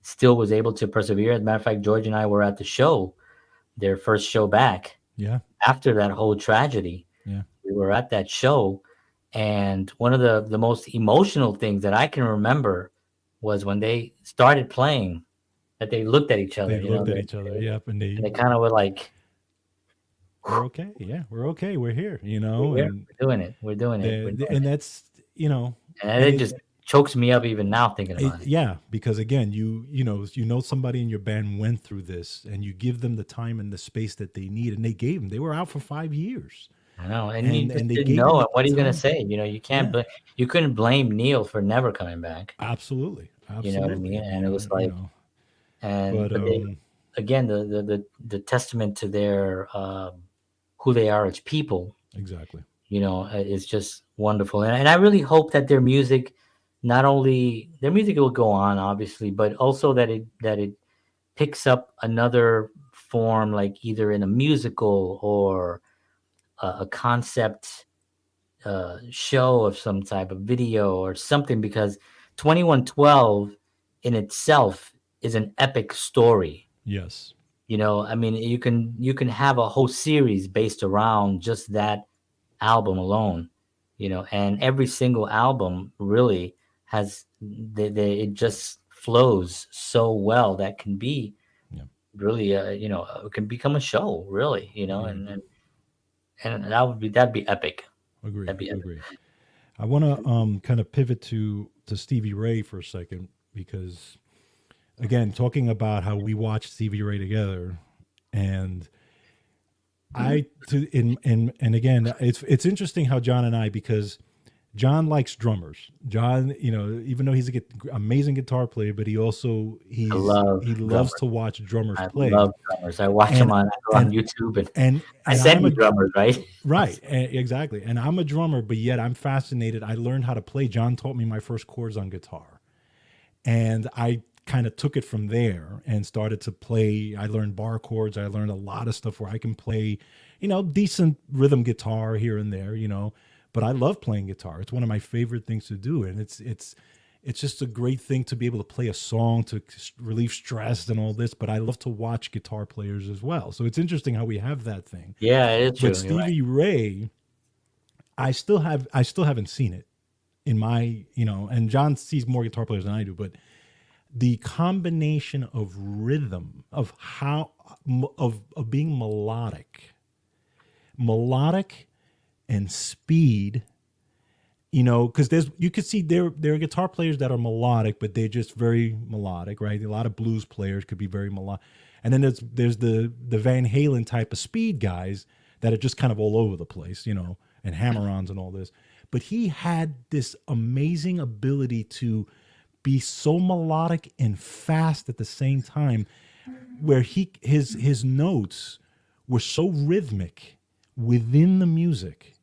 still was able to persevere. As a matter of fact, George and I were at the show, their first show back Yeah. after that whole tragedy. Yeah. We were at that show, and one of the most emotional things that I can remember was when they started playing, that they looked at each They other, looked at each other. Yep. And and they kind of were like, we're okay. Yeah. We're okay. We're here. "We're here, And we're doing it, we're doing it, we're doing and it," that's you know, and and it just chokes me up even now thinking about it. yeah, because again, you know somebody in your band went through this, and you give them the time and the space that they need, and they gave them. They were out for 5 years, I know, and you and just they didn't gave know. them And the what are you gonna time. say? You can't, Yeah. you couldn't blame Neil for never coming back. Absolutely. You know what I Absolutely. mean? And it was like, But but they, again, the testament to their who they are as people, exactly. is just wonderful. And I really hope that their music, not only their music will go on, obviously, but also that it picks up another form, like either in a musical or a concept show of some type of video or something, because 2112 in itself is an epic story. Yes. I mean, you can have a whole series based around just that album alone. And every single album really has, it just flows so well that can be Yeah. really, it can become a show, really. Agreed. And that'd be epic. Agreed. That'd be epic. Agreed. I want to kind of pivot to Stevie Ray for a second, because again, talking about how we watched Stevie Ray together, and I to in and again, it's interesting how John and I, because John likes drummers. John, even though he's a amazing guitar player, but I love he loves drummers. to watch drummers I play. love drummers. I watch them And on and YouTube, and I and send I'm you a drummers, right? right, exactly. And I'm a drummer, but yet I'm fascinated. I learned how to play. John taught me my first chords on guitar, and I kind of took it from there and started to play. I learned bar chords. I learned a lot of stuff where I can play, decent rhythm guitar here and there, but I love playing guitar. It's one of my favorite things to do, and it's just a great thing to be able to play a song to relieve stress and all this. But I love to watch guitar players as well. So it's interesting how we have that thing. Yeah, it is But true. You're right. Stevie Ray, I still haven't seen it in my, and John sees more guitar players than I do, but the combination of rhythm, of how of being melodic and speed, because you could see there are guitar players that are melodic, but they're just very melodic, right? A lot of blues players could be very melodic, and then there's the Van Halen type of speed guys that are just kind of all over the place, and hammer-ons and all this. But he had this amazing ability to be so melodic and fast at the same time, where his notes were so rhythmic within the music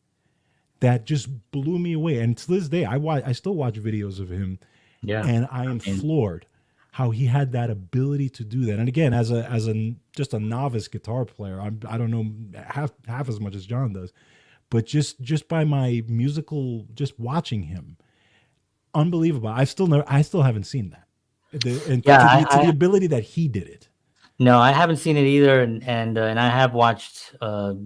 that just blew me away. And to this day, I still watch videos of him, Yeah, and I am I mean, floored how he had that ability to do that. And again, as a just a novice guitar player, I don't know half as much as John does, but just by my musical, just watching him, unbelievable. I still haven't seen that. And yeah. to the ability that he did it. No, I haven't seen it either, and I have watched a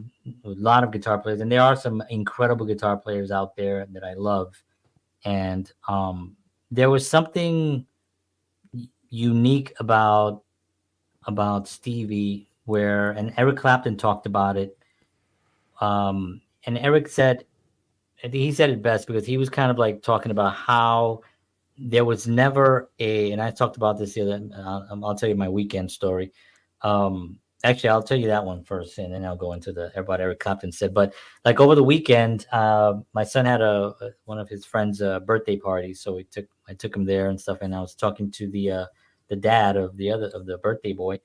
lot of guitar players, and there are some incredible guitar players out there that I love. And there was something unique about Stevie, where, and Eric Clapton talked about it. And Eric said, I think he said it best, because he was kind of like talking about how there was never and I talked about this the other, I'll tell you my weekend story. Actually, I'll tell you that one first, and then I'll go into the about Eric Clapton said. But like over the weekend, my son had one of his friends' birthday party, so I took him there and stuff, and I was talking to the dad of the birthday boy,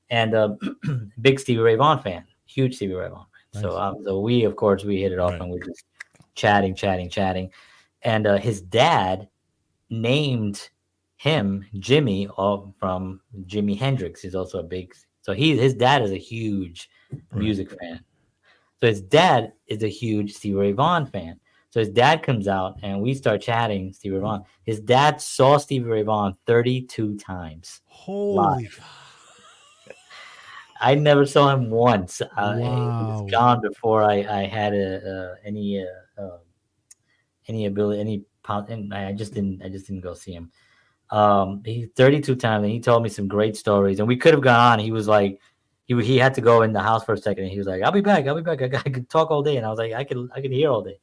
and big Stevie Ray Vaughan fan, huge Stevie Ray Vaughan fan. So Nice. so we of course we hit it off, Right. and we're just chatting, and his dad named him Jimmy from Jimi Hendrix. He's also a big so his dad is a huge Right. music fan. So his dad is a huge Stevie Ray Vaughan fan. So his dad comes out and we start chatting Stevie Ray Vaughan. His dad saw Stevie Ray Vaughan 32 times Holy live. I never saw him once. He was wow. gone before I had any ability, and I just didn't go see him. He 32 times, and he told me some great stories. And we could have gone on. He was like, he had to go in the house for a second, and he was like, "I'll be back. I'll be back. I could talk all day." And I was like, I could hear all day."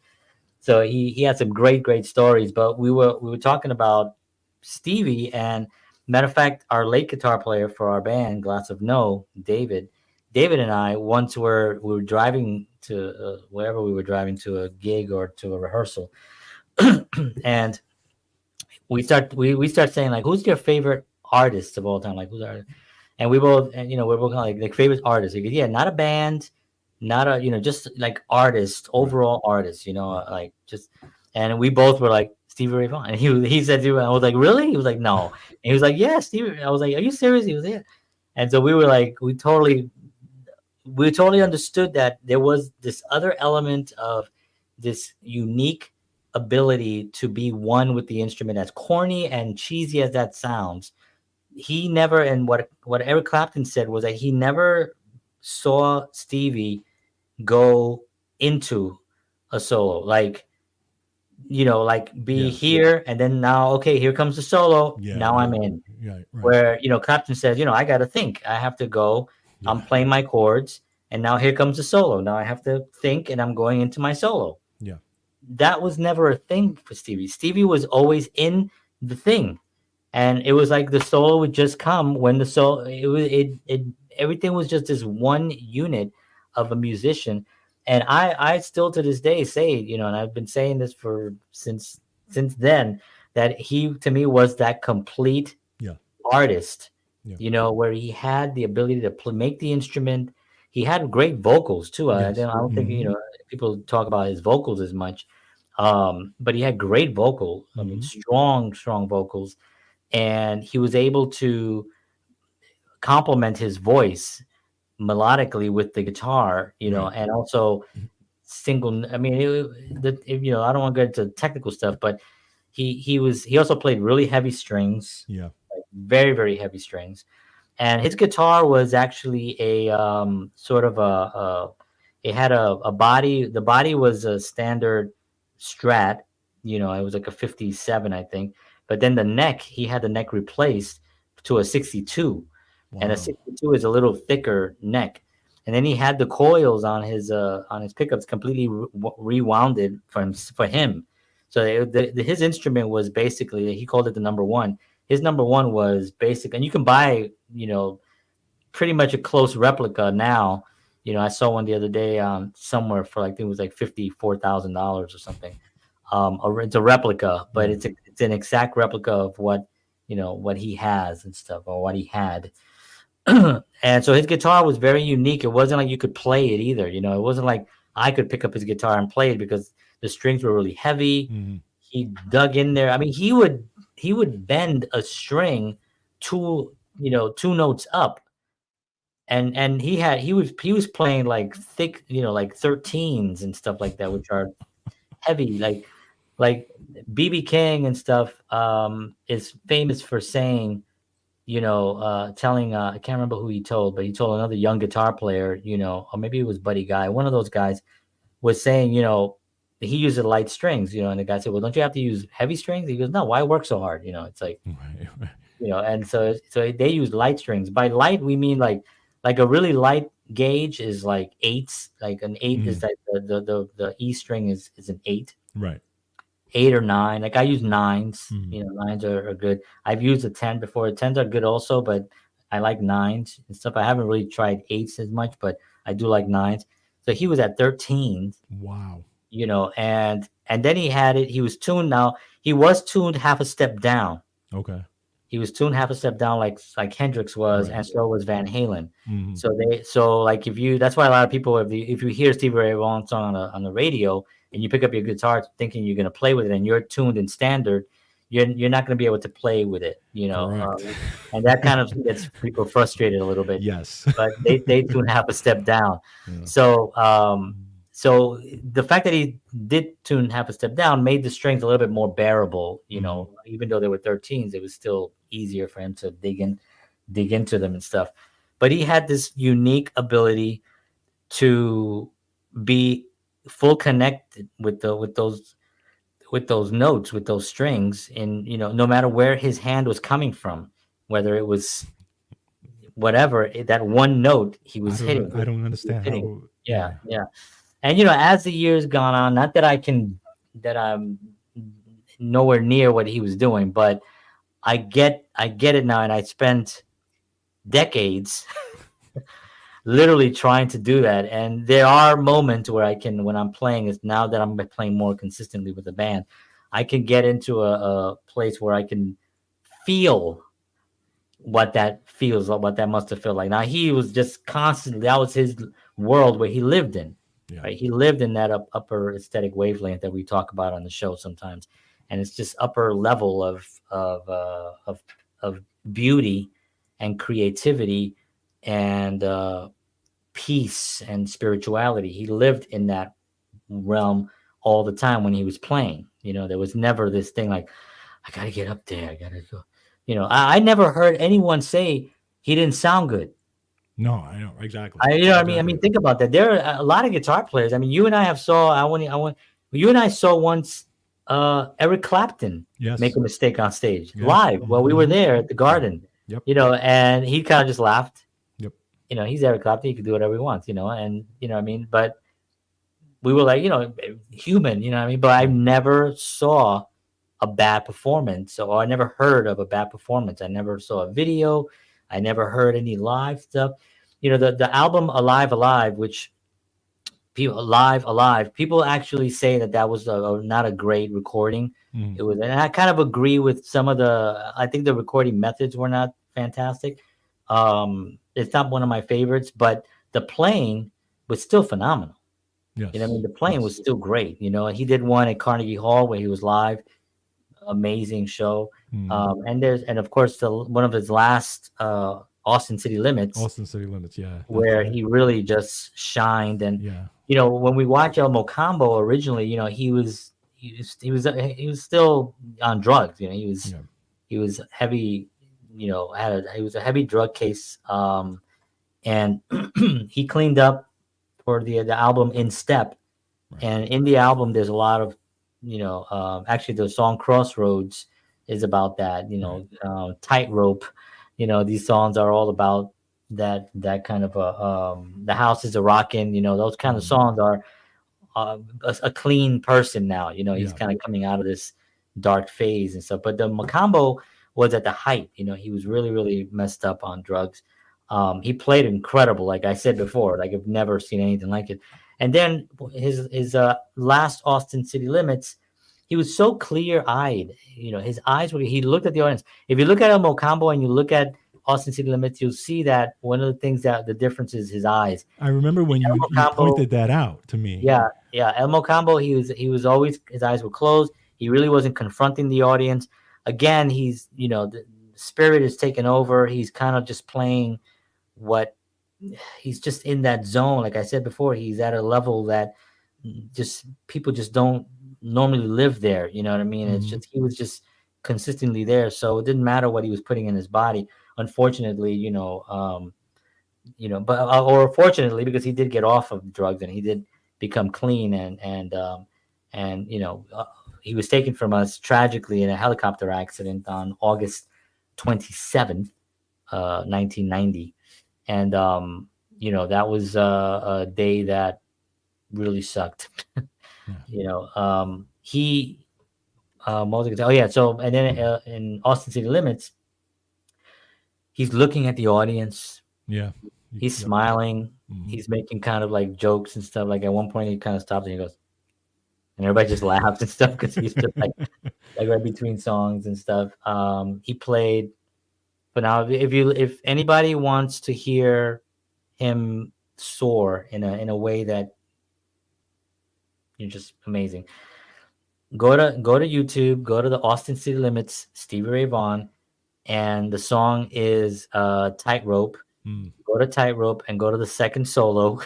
So he had some great stories. But we were talking about Stevie, and matter of fact, our late guitar player for our band, Glass of No, David and I once we were driving to wherever we were driving to a gig or to a rehearsal, and we start saying like, who's your favorite artist of all time? Like who's our and we both and we're both kind of like favorite artists. Because yeah, not a band, not a just like artist, Right. overall artist. Right. Like just and we both were like Stevie Ray Vaughan. And he said to me, I was like, really? He was like, no. And he was like, yeah, Stevie. I was like, are you serious? He was yeah. And so we were like, we totally understood that there was this other element of this unique ability to be one with the instrument. As corny and cheesy as that sounds, he never and what Eric Clapton said was that he never saw Stevie go into a solo like be Yeah. here and then now okay, here comes the solo, Yeah. now Yeah. I'm in. Yeah. Right. Where Clapton says, I got to think, I have to go, Yeah. I'm playing my chords, and now here comes the solo, now I have to think and I'm going into my solo. Yeah. That was never a thing for Stevie was always in the thing, and it was like the solo would just come when the solo it everything was just this one unit of a musician. And I still to this day say, and I've been saying this for since then, that he to me was that complete Yeah. artist, Yeah. where he had the ability to make the instrument. He had great vocals too. Yes. I don't think Mm-hmm. people talk about his vocals as much, but he had great vocal. I mean, Mm-hmm. strong vocals, and he was able to complement his voice melodically with the guitar, Right. and also single. I mean, I don't want to get into technical stuff, but he also played really heavy strings, Yeah. like very heavy strings. And his guitar was actually a sort of it had a body. The body was a standard Strat. It was like a 57, I think. But then the neck, he had the neck replaced to a 62, and a Wow. 62 is a little thicker neck. And then he had the coils on his pickups completely rewounded for him. So his instrument was basically, he called it the number one. His number one was basic, and you can buy, pretty much a close replica now. I saw one the other day somewhere for like, I think it was like $54,000 or something. It's a replica, but Yeah. it's an exact replica of what he has and stuff, or what he had. And so his guitar was very unique. It wasn't like you could play it either. It wasn't like I could pick up his guitar and play it, because the strings were really heavy. Mm-hmm. He dug in there. I mean, he would bend a string two notes up, and he was playing like thick, like 13s and stuff like that, which are heavy, like BB King and stuff. Is famous for saying, telling, I can't remember who he told, but he told another young guitar player, or maybe it was Buddy Guy, one of those guys, was saying, he uses light strings, and the guy said, well, don't you have to use heavy strings? He goes, no, why work so hard? It's like, Right. Right. and so they use light strings. By light, we mean like a really light gauge is like eights. Like an eight Mm-hmm. is like the E string is an eight, Right. 8 or 9. Like I use nines. Mm-hmm. Nines are good. I've used a 10 before. Tens are good also, but I like nines and stuff. I haven't really tried eights as much, but I do like nines. So he was at 13, Wow. and then he had it. He was tuned. Now he was tuned half a step down. Okay. He was tuned half a step down, like Hendrix was, Right. and so was Van Halen. Hmm. So like if you, that's why a lot of people, if you hear Stevie Ray Vaughan song on the radio and you pick up your guitar thinking you're gonna play with it and you're tuned in standard, you're not gonna be able to play with it, Correct. and that kind of gets people frustrated a little bit. Yes. But they tune half a step down. Yeah. So so the fact that he did tune half a step down made the strings a little bit more bearable. Hmm. Even though they were 13s, it was still easier for him to dig into them and stuff. But he had this unique ability to be full connected with those notes, with those strings, and no matter where his hand was coming from, whether it was whatever that one note he was hitting, I don't he was understand hitting. how. Yeah, Yeah. yeah. And as the years gone on, not that I'm nowhere near what he was doing, but I get it now, and I spent decades literally trying to do that. And there are moments where when I'm playing, is now that I'm playing more consistently with the band, I can get into a place where I can feel what that feels like, what that must have felt like. Now he was just constantly, that was his world where he lived in, Yeah. right? He lived in that upper aesthetic wavelength that we talk about on the show sometimes, and it's just upper level of beauty and creativity and peace and spirituality. He lived in that realm all the time when he was playing. There was never this thing like, I gotta get up there. I gotta go. I never heard anyone say he didn't sound good. No, I know exactly. What I mean. I Exactly. mean, think about that. There are a lot of guitar players. I mean, you and I have saw. You and I saw once Eric Clapton make Yes. a mistake on stage Yes. live. Well, we were Hmm. there at the Yeah. Garden. Yep. And he kind of just laughed. Yep. He's Eric Clapton. He can do whatever he wants. And what I mean. But we were like, human. What I mean. But I Yeah. never saw a bad performance, or I never heard of a bad performance. I never saw a video. I never heard any live stuff. The album Alive Alive, which people Alive Alive, people actually say that was not a great recording. Hmm. It was, and I kind of agree with some of the. I think the recording methods were not fantastic. It's not one of my favorites, but the playing was still phenomenal. What I Yes. mean? The playing was Yes. still great. He did one at Carnegie Hall where he was live, amazing show. Hmm. And of course one of his last Austin City Limits, Austin City Limits. Yeah. That's where that. he really just shined. And Yeah. when we watch El Mocambo originally, he was still on drugs. Yeah. He was heavy. He was a heavy drug case. And he cleaned up for the album In Step. Right. And in the album, there's a lot of, actually, the song Crossroads is about that, Right. Tightrope. These songs are all about that kind of the house is a rockin', those kind of Hmm. songs are a clean person now. He's Yeah. kind of coming out of this dark phase and stuff. But the Macambo was at the height. He was really, really messed up on drugs. He played incredible, like I said before. Like I've never seen anything like it. And then his last Austin City Limits, he was so clear eyed. His eyes were. He looked at the audience. If you look at El Mocambo and you look at Austin City Limits, you'll see that one of the things that the difference is his eyes. I remember when El you Mocambo, pointed that out to me. yeah, yeah. El Mocambo, he was always, his eyes were closed. He really wasn't confronting the audience. Again, he's the spirit is taken over. He's kind of just playing what he's just in that zone. Like I said before, he's at a level that just people just don't normally live there. You know what I mean? It's Hmm. just he was just consistently there. So it didn't matter what he was putting in his body. Unfortunately, but or fortunately, because he did get off of drugs and he did become clean, and he was taken from us tragically in a helicopter accident on August 27th, 1990. And that was a day that really sucked. Yeah. He what was I gonna say? Oh yeah, so and then in Austin City Limits, he's looking at the audience. Yeah. He's Yep. smiling. Hmm. He's making kind of like jokes and stuff. Like at one point, he kind of stops and he goes, and everybody just laughs and stuff because he's just like right between songs and stuff. He played. But now, if anybody wants to hear him soar in a way that you're just amazing, go to YouTube, go to the Austin City Limits, Stevie Ray Vaughan, and the song is Tightrope. Mm. Go to Tightrope and go to the second solo.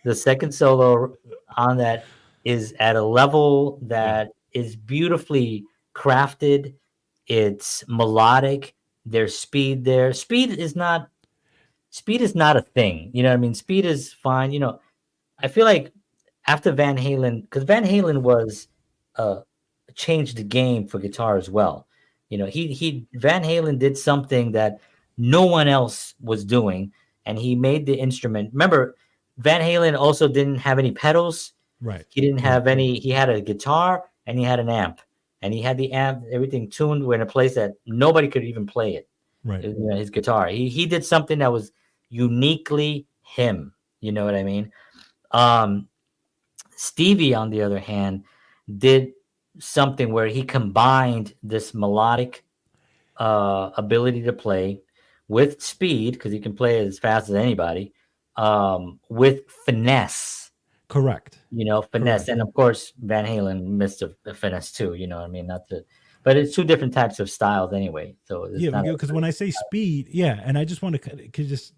The second solo on that is at a level Yeah. that is beautifully crafted. It's melodic. There's speed there. Speed is not a thing. You know what I mean? Speed is fine. I feel like after Van Halen, because Van Halen was uh changed the game for guitar as well. He Van Halen did something that no one else was doing, and he made the instrument. Remember, Van Halen also didn't have any pedals. Right. He didn't Right. have any. He had a guitar and he had an amp, and he had the amp, everything tuned in a place that nobody could even play it. Right. His guitar. He did something that was uniquely him. You know what I mean? Um, Stevie, on the other hand, did something where he combined this melodic ability to play with speed, because he can play as fast as anybody, with finesse. Correct. Finesse, Correct. and of course Van Halen missed a finesse too. You know what I mean? Not to, but it's two different types of styles anyway. So Yeah, it's not. because when I say speed, yeah, and I just want to, because just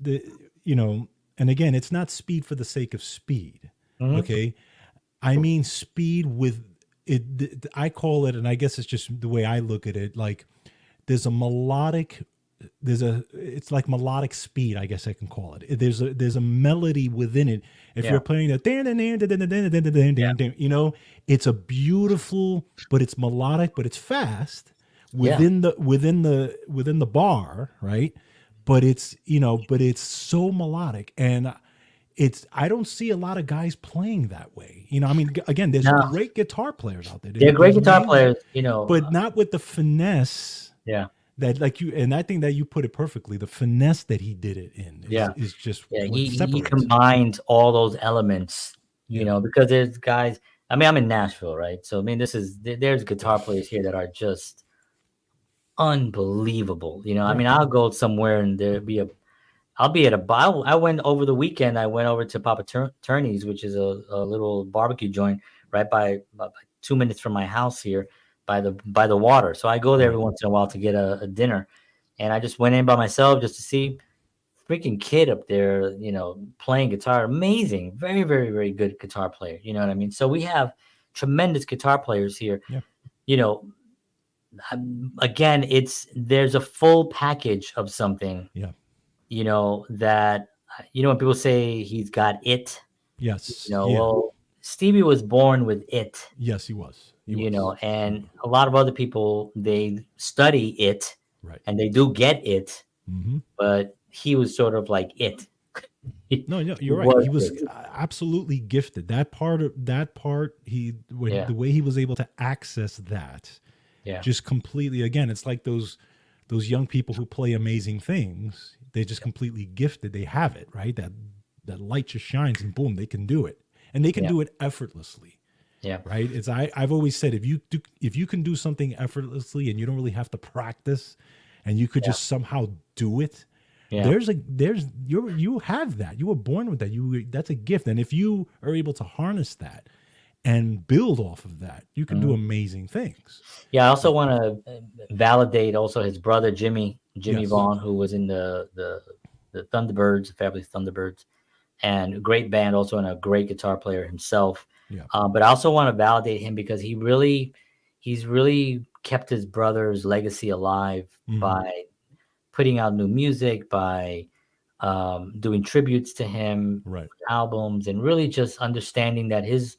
you know, and again, it's not speed for the sake of speed. Mhm. Okay, I mean speed with it. I call it, and I guess it's just the way I look at it. Like there's a melodic, it's like melodic speed. I guess I can call it. There's a melody within it. If Yeah, you're playing that, yeah, it's a beautiful, but it's melodic, but it's fast yeah. within the bar, right? But it's so melodic, and it's I don't see a lot of guys playing that way. I mean, again, there's No, great guitar players out there. they're great There's guitar amazing, players. but not with the finesse Yeah, that like you. And I think that you put it perfectly. The finesse that he did it in is yeah. is just Yeah, what he separates him. combined all those elements, Yeah, because there's guys. I mean, I'm in Nashville, right? So I mean, there's guitar players here that are just unbelievable. I right, mean, I'll go somewhere and I'll be at a bar. I went over the weekend. I went over to Papa Turney's, which is a little barbecue joint right by about 2 minutes from my house here, by the water. So I go there every right. once in a while to get a dinner, and I just went in by myself just to see freaking kid up there, playing guitar. Amazing. Very, very, very good guitar player. You know what I mean? So we have tremendous guitar players here. Yeah, You know, again, there's a full package of something, yeah, that, when people say he's got it, yes, yeah, well, Stevie was born with it, yes. He was. and a lot of other people, they study it Right. and they do get it, Hmm. but he was sort of like it. he No, no, he you're right. was He was it. absolutely gifted. That part, he when Yeah. the way he was able to access that, Yeah. just completely. Again, it's like those young people who play amazing things. They're just completely gifted. They have it, right? That light just shines, and boom, they can do it, and they can Yeah. do it effortlessly, Yeah. right? I've always said, if you can do something effortlessly and you don't really have to practice, and you could Yeah. just somehow do it, Yeah. you have that. You were born with that. That's a gift, and if you are able to harness that and build off of that, you can do Mhm. amazing things. Yeah. I also want to validate also his brother Jimmy Yes. Vaughan, who was in the Thunderbirds, the Fabulous Thunderbirds, and a great band also, and a great guitar player himself. Yeah. But I also want to validate him because he's really kept his brother's legacy alive Hmm. by putting out new music, by doing tributes to him, Right. albums, and really just understanding that his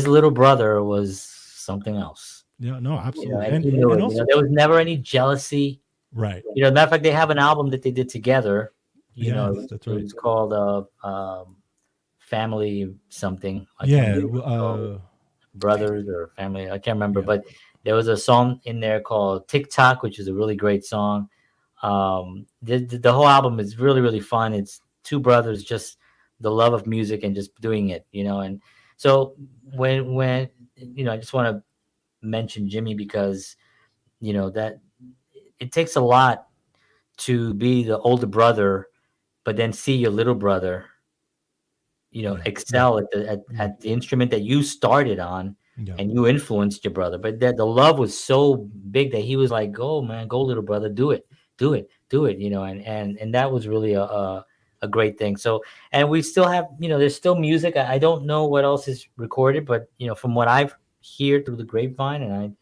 little brother was something else. Yeah. No. Absolutely. And And he knew and it. also, There was never any jealousy. right. Matter of fact, they have an album that they did together. Yes, that's It right. was called Family something. I can't Yeah. remember what it's called. I, Brothers or Family. I can't remember, yeah. but there was a song in there called TikTok, which is a really great song. The whole album is really really fun. It's two brothers, just the love of music and just doing it, and so when I just want to mention Jimmy because that it takes a lot to be the older brother, but then see your little brother, Yeah. Yeah. excel at the instrument that you started on, Yeah. and you influenced your brother. But that the love was so big that he was like, "Go, man, go, little brother, do it, do it, do it," and that was really a great thing. So, and we still have, there's still music. I don't know what else is recorded, but from what I've heard through the grapevine, and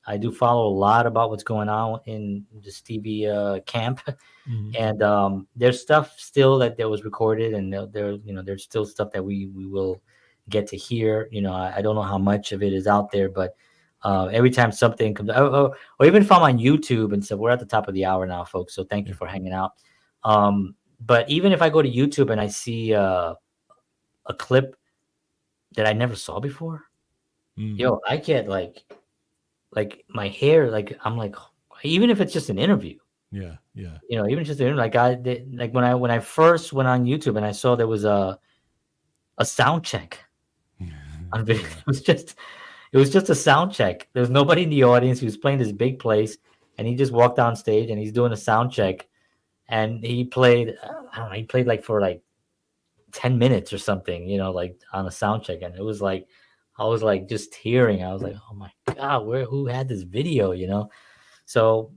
I do follow a lot about what's going on in the Stevie camp. Hmm. And there's stuff still that there was recorded, and there's still stuff that we will get to hear. I don't know how much of it is out there, but every time something comes, or even if I'm on YouTube and stuff. We're at the top of the hour now, folks, so thank you Yeah. for hanging out. But even if I go to YouTube and I see a clip that I never saw before, Mm. I get like my hair, like I'm like, even if it's just an interview. Yeah. Yeah. Even just like like when I first went on YouTube and I saw there was a sound check on video. Yeah. It was just a sound check. There was nobody in the audience. He was playing this big place, and he just walked on stage and he's doing a sound check, and he played. I don't know. He played like for like 10 minutes or something. Like on a sound check, and it was like I was like just tearing. I was like, oh my god, who had this video? So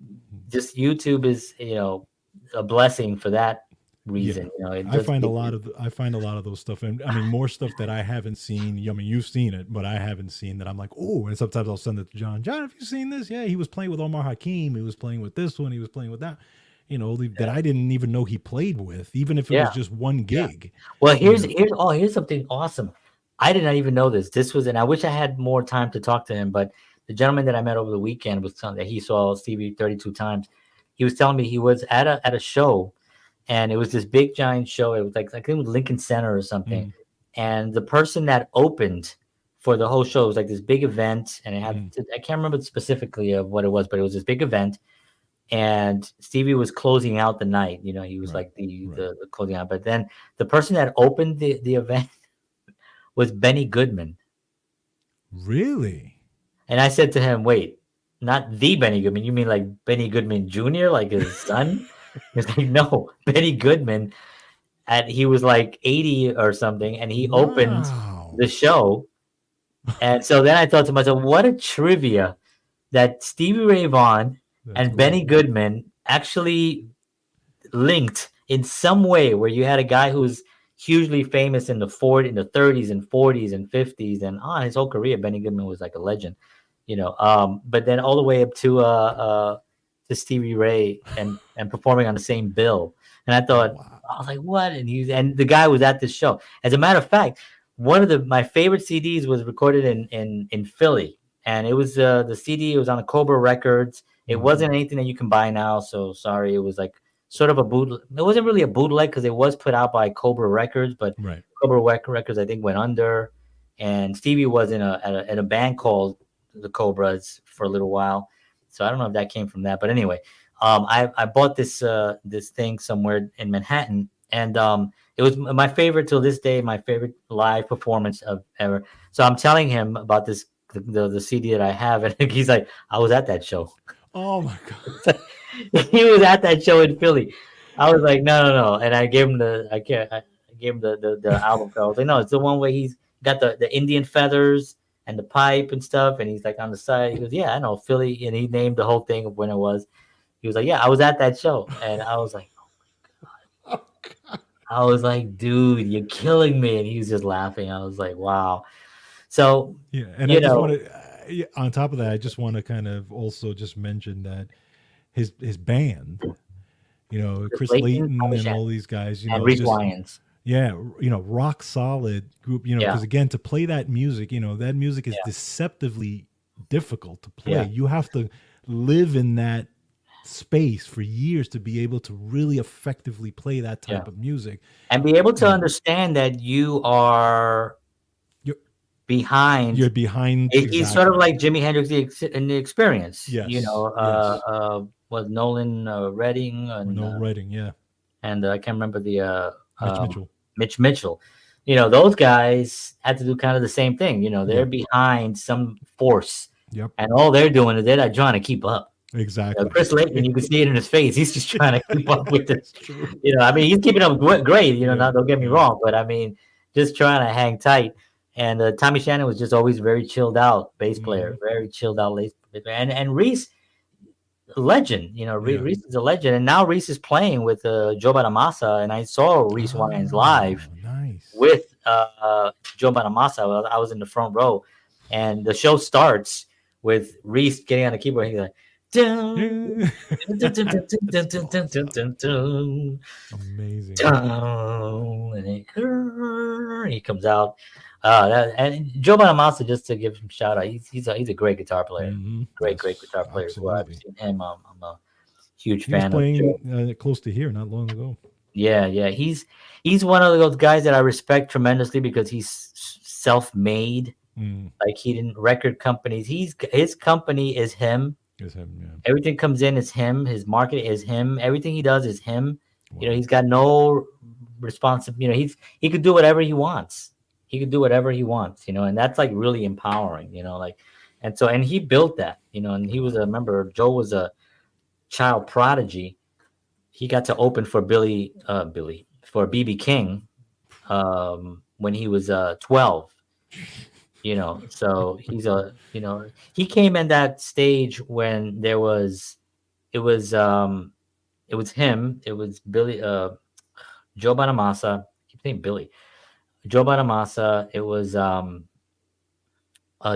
just YouTube is, a blessing for that Yeah. reason. It does give you. I find a lot of those stuff, and I mean more stuff that I haven't seen. I mean, you've seen it, but I haven't seen that. I'm like, oh, and sometimes I'll send it to John. John, have you seen this? Yeah, he was playing with Omar Hakim. He was playing with this one. He was playing with that. That I didn't even know he played with, even if it was Yeah, just one yeah. gig. Well, You here's something awesome. I did not even know this. And I wish I had more time to talk to him, but the gentleman that I met over the weekend was telling that he saw Stevie 32 times. He was telling me he was at a show, and it was this big giant show. It was like I think it was Lincoln Center or something. mm, And the person that opened for the whole show was like this big event, and it had mm, I can't remember specifically of what it was, but it was this big event, and Stevie was closing out the night. He was right, like the right. the, the closing out. But then the person that opened the event was Benny Goodman, Really? and I said to him, "Wait, not the Benny Goodman? You mean like Benny Goodman Jr., like his son?" He's like, "No, Benny Goodman." And he was like 80 or something, and he opened Wow. the show. And so then I thought to myself, what a trivia that Stevie Ray Vaughan That's and cool. Benny Goodman actually linked in some way, where you had a guy who's hugely famous in the 30s and 40s and 50s, and on his whole career Benny Goodman was like a legend, but then all the way up to Stevie Ray and performing on the same bill. And Wow. I was like, what? And the guy was at this show. As a matter of fact, one of my favorite CDs was recorded in Philly, and it was the CD. It was on the Cobra Records. It Mm, wasn't anything that you can buy now, so sorry. It was like sort of a boot. It wasn't really a bootleg because it was put out by Cobra Records, but right. Records I think went under, and Stevie was in a band called the Cobras for a little while. So I don't know if that came from that, but anyway, I bought this thing somewhere in Manhattan, and it was my favorite till this day, my favorite live performance of ever. So I'm telling him about the CD that I have, and he's like, I was at that show. Oh my god. He was at that show in Philly. I was like, no, no, no, and I gave him I gave him the album cover. I was like, no, it's the one where he's got the Indian feathers and the pipe and stuff, and he's like on the side. He goes, yeah, I know Philly, and he named the whole thing of when it was. He was like, yeah, I was at that show, and I was like, dude, you're killing me, and he was just laughing. I was like, wow. So, Yeah, and I you just know, want to. On top of that, I just want to kind of also just mention that his band, Chris Chris Layton, Layton Thomas and Shannon, all these guys, and Reese just Lyons. yeah, rock solid group, Yeah, because again, to play that music, that music is yeah, deceptively difficult to play. yeah, You have to live in that space for years to be able to really effectively play that yeah, type of music. and be able to You know, understand that you are you're behind. you're behind He's sort of exactly. like Jimi Hendrix in the Experience. Yes, yes. was Nolan Redding No writing. Yeah. and I can't remember the Mitch Mitchell. Mitch Mitchell. Those guys had to do kind of the same thing. They're Yep. behind some force, Yep. and all they're doing is they're not trying to keep up. Exactly. Chris Layton, you can see it in his face. He's just trying to keep up with it. It's true. I mean, he's keeping up great. Yeah. Not, don't get me Yeah. wrong, but I mean, just trying to hang tight. And Tommy Shannon was just always very chilled out bass player, Mhm. very chilled out bass player. And Reese, legend. Yeah. Reese is a legend, and now Reese is playing with Joe Bonamassa, and I saw Reese Wines live Oh, nice. with Joe Bonamassa. I was in the front row, and the show starts with Reese getting on the keyboard. He's like, dun, Yeah. dun, dun, dun, dun, dun, dun, dun, dun, dun, dun, Amazing. dun, and he comes out. And Joe Bonamassa, just to give him a shout out, he's a great guitar player. Great Yes, guitar player as well. I've absolutely. seen him. I'm a huge He was fan of Joe. playing close to here not long ago. Yeah. He's one of those guys that I respect tremendously because he's self-made. Mm, Like he didn't record companies. His company is him. is him. Yeah. Everything comes in is him. His market is him. Everything he does is him. Wow. He's got no responsibility. He could do whatever he wants. He could do whatever he wants. And that's like really empowering. And he built that. And he was Wow. remember Joe was a child prodigy. He got to open for Billy for BB King when he was 12. So he came in that stage when it was him, it was Billy, Joe Bonamassa. I keep saying Billy. Joe Bonamassa. It was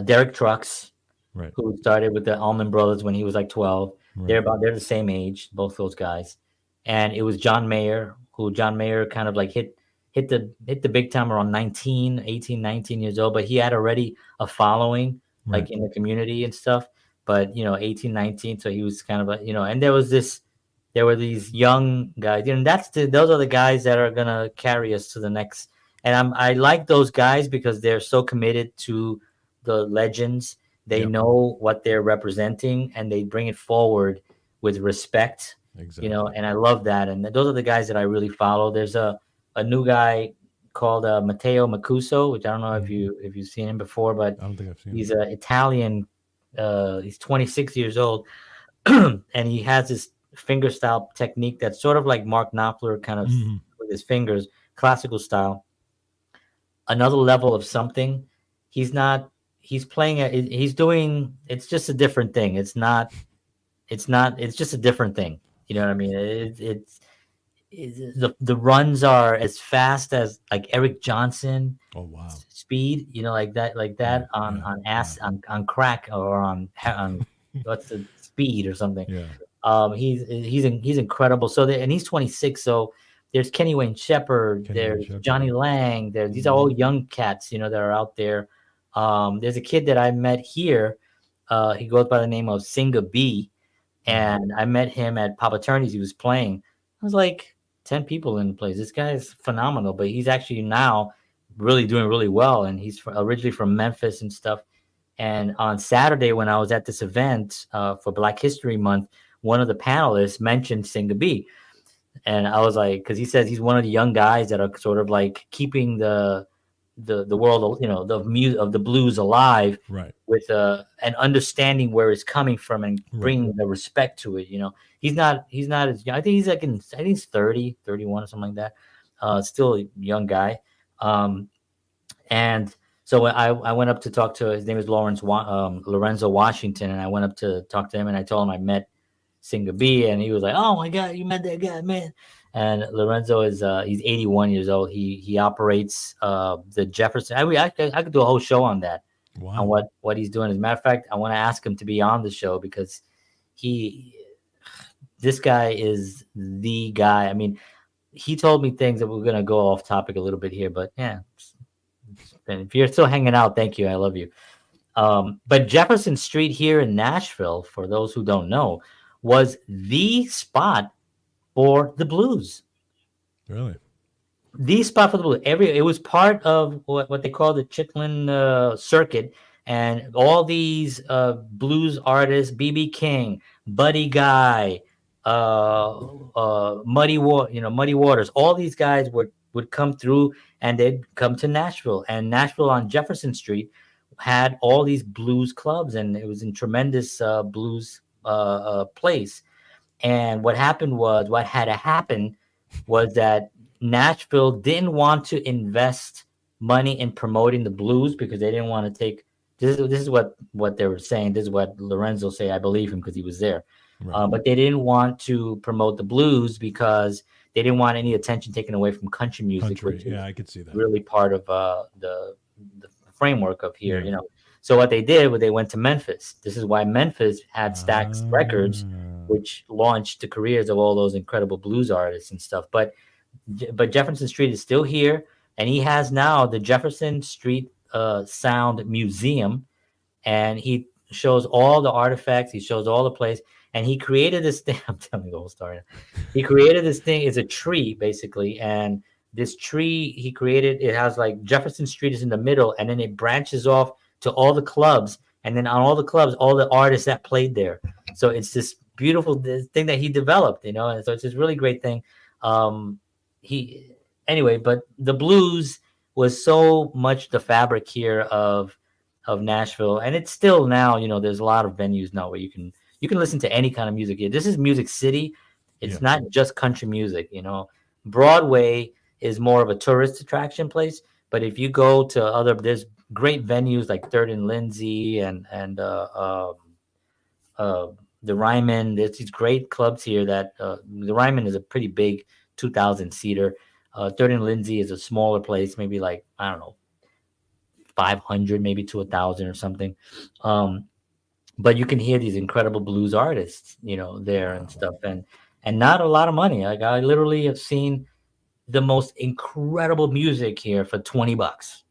Derek Trucks, Right. who started with the Allman Brothers when he was like 12. Right. They're the same age, both those guys. And it was John Mayer, who John Mayer kind of like hit the big time around 19 years old, but he had already a following Right. like in the community and stuff. But 18, 19, so he was kind of and there were these young guys, those are the guys that are gonna carry us to the next. And I like those guys because they're so committed to the legends. They Yep. know what they're representing and they bring it forward with respect. Exactly. And I love that. And those are the guys that I really follow. There's a new guy called Matteo Macuso, which I don't know if Mhm. you've seen him before, but I don't think I've seen he's him. an Italian. He's 26 years old, and he has this finger style technique that's sort of like Mark Knopfler, kind of Mhm. with his fingers, classical style. Another level of something. He's not. He's playing. He's doing. It's just a different thing. It's not. It's not. It's just a different thing. You know what I mean? The runs are as fast as like Eric Johnson Oh wow. speed, like Yeah. that on Yeah. Yeah. on crack or on what's the speed or something. Yeah. He's incredible. So and he's 26. So there's Kenny Wayne Shepherd, Kenny Wayne there's Shepherd. Johnny Lang, these are all Mhm. young cats, that are out there. There's a kid that I met here. He goes by the name of Singa B, Mhm. and I met him at Papa Turney's. He was playing. I was like 10 people in the place. This guy is phenomenal, but he's actually now really doing really well. And he's originally from Memphis and stuff. And on Saturday, when I was at this event for Black History Month, one of the panelists mentioned Singa B. And I was like, because he says he's one of the young guys that are sort of like keeping the world, of the blues alive Right. with and understanding where it's coming from and Right. bringing the respect to it. He's not as young. I think he's like I think he's 30, 31 or something like that. Still a young guy. And so I went up to talk to his name is Lorenzo Washington, and I went up to talk to him and I told him I met Singer B, and he was like, "Oh my God, you met that guy, man!" And Lorenzo is he's 81 years old. He operates the Jefferson. I could do a whole show on that, on Wow. what he's doing. As a matter of fact, I want to ask him to be on the show because he this guy is the guy. I mean, he told me things that we're gonna go off topic a little bit here, but yeah. And if you're still hanging out, thank you. I love you. But Jefferson Street here in Nashville, for those who don't know, was the spot for the blues. Really. The spot for the blues. It was part of what they call the Chitlin circuit, and all these blues artists, BB King, Buddy Guy, Muddy Waters. All these guys would come through, and they'd come to Nashville. And Nashville on Jefferson Street had all these blues clubs, and it was in tremendous blues place. And what had to happen was that Nashville didn't want to invest money in promoting the blues because they didn't want to take. This is what they were saying. This is what Lorenzo say. I believe him because he was there. Right. But they didn't want to promote the blues because they didn't want any attention taken away from country music, Country. which Yeah, is I could see that. really part of the framework of here. Yeah. So what they did was they went to Memphis. This is why Memphis had Stax Records, Ah, which launched the careers of all those incredible blues artists and stuff. But Jefferson Street is still here, and he has now the Jefferson Street Sound Museum, and he shows all the artifacts. He shows all the place, and he created this thing. I'm telling you the whole story. He created this thing. It's a tree basically, and this tree he created. It has like Jefferson Street is in the middle, and then it branches off to all the clubs, and then on all the clubs, all the artists that played there. So it's this beautiful thing that he developed, and so it's this really great thing. He anyway, but the blues was so much the fabric here of Nashville, and it's still now. There's a lot of venues now where you can listen to any kind of music here. This is Music City. yeah. It's not just country music. Broadway is more of a tourist attraction place, but if you go to there's great venues like Third and Lindsay and the Ryman. There's these great clubs here that the Ryman is a pretty big 2,000 seater. Third and Lindsay is a smaller place, maybe like I don't know 500, maybe to 1,000 or something. Um, but you can hear these incredible blues artists, there and Wow. stuff, and not a lot of money. Like I literally have seen the most incredible music here for $20.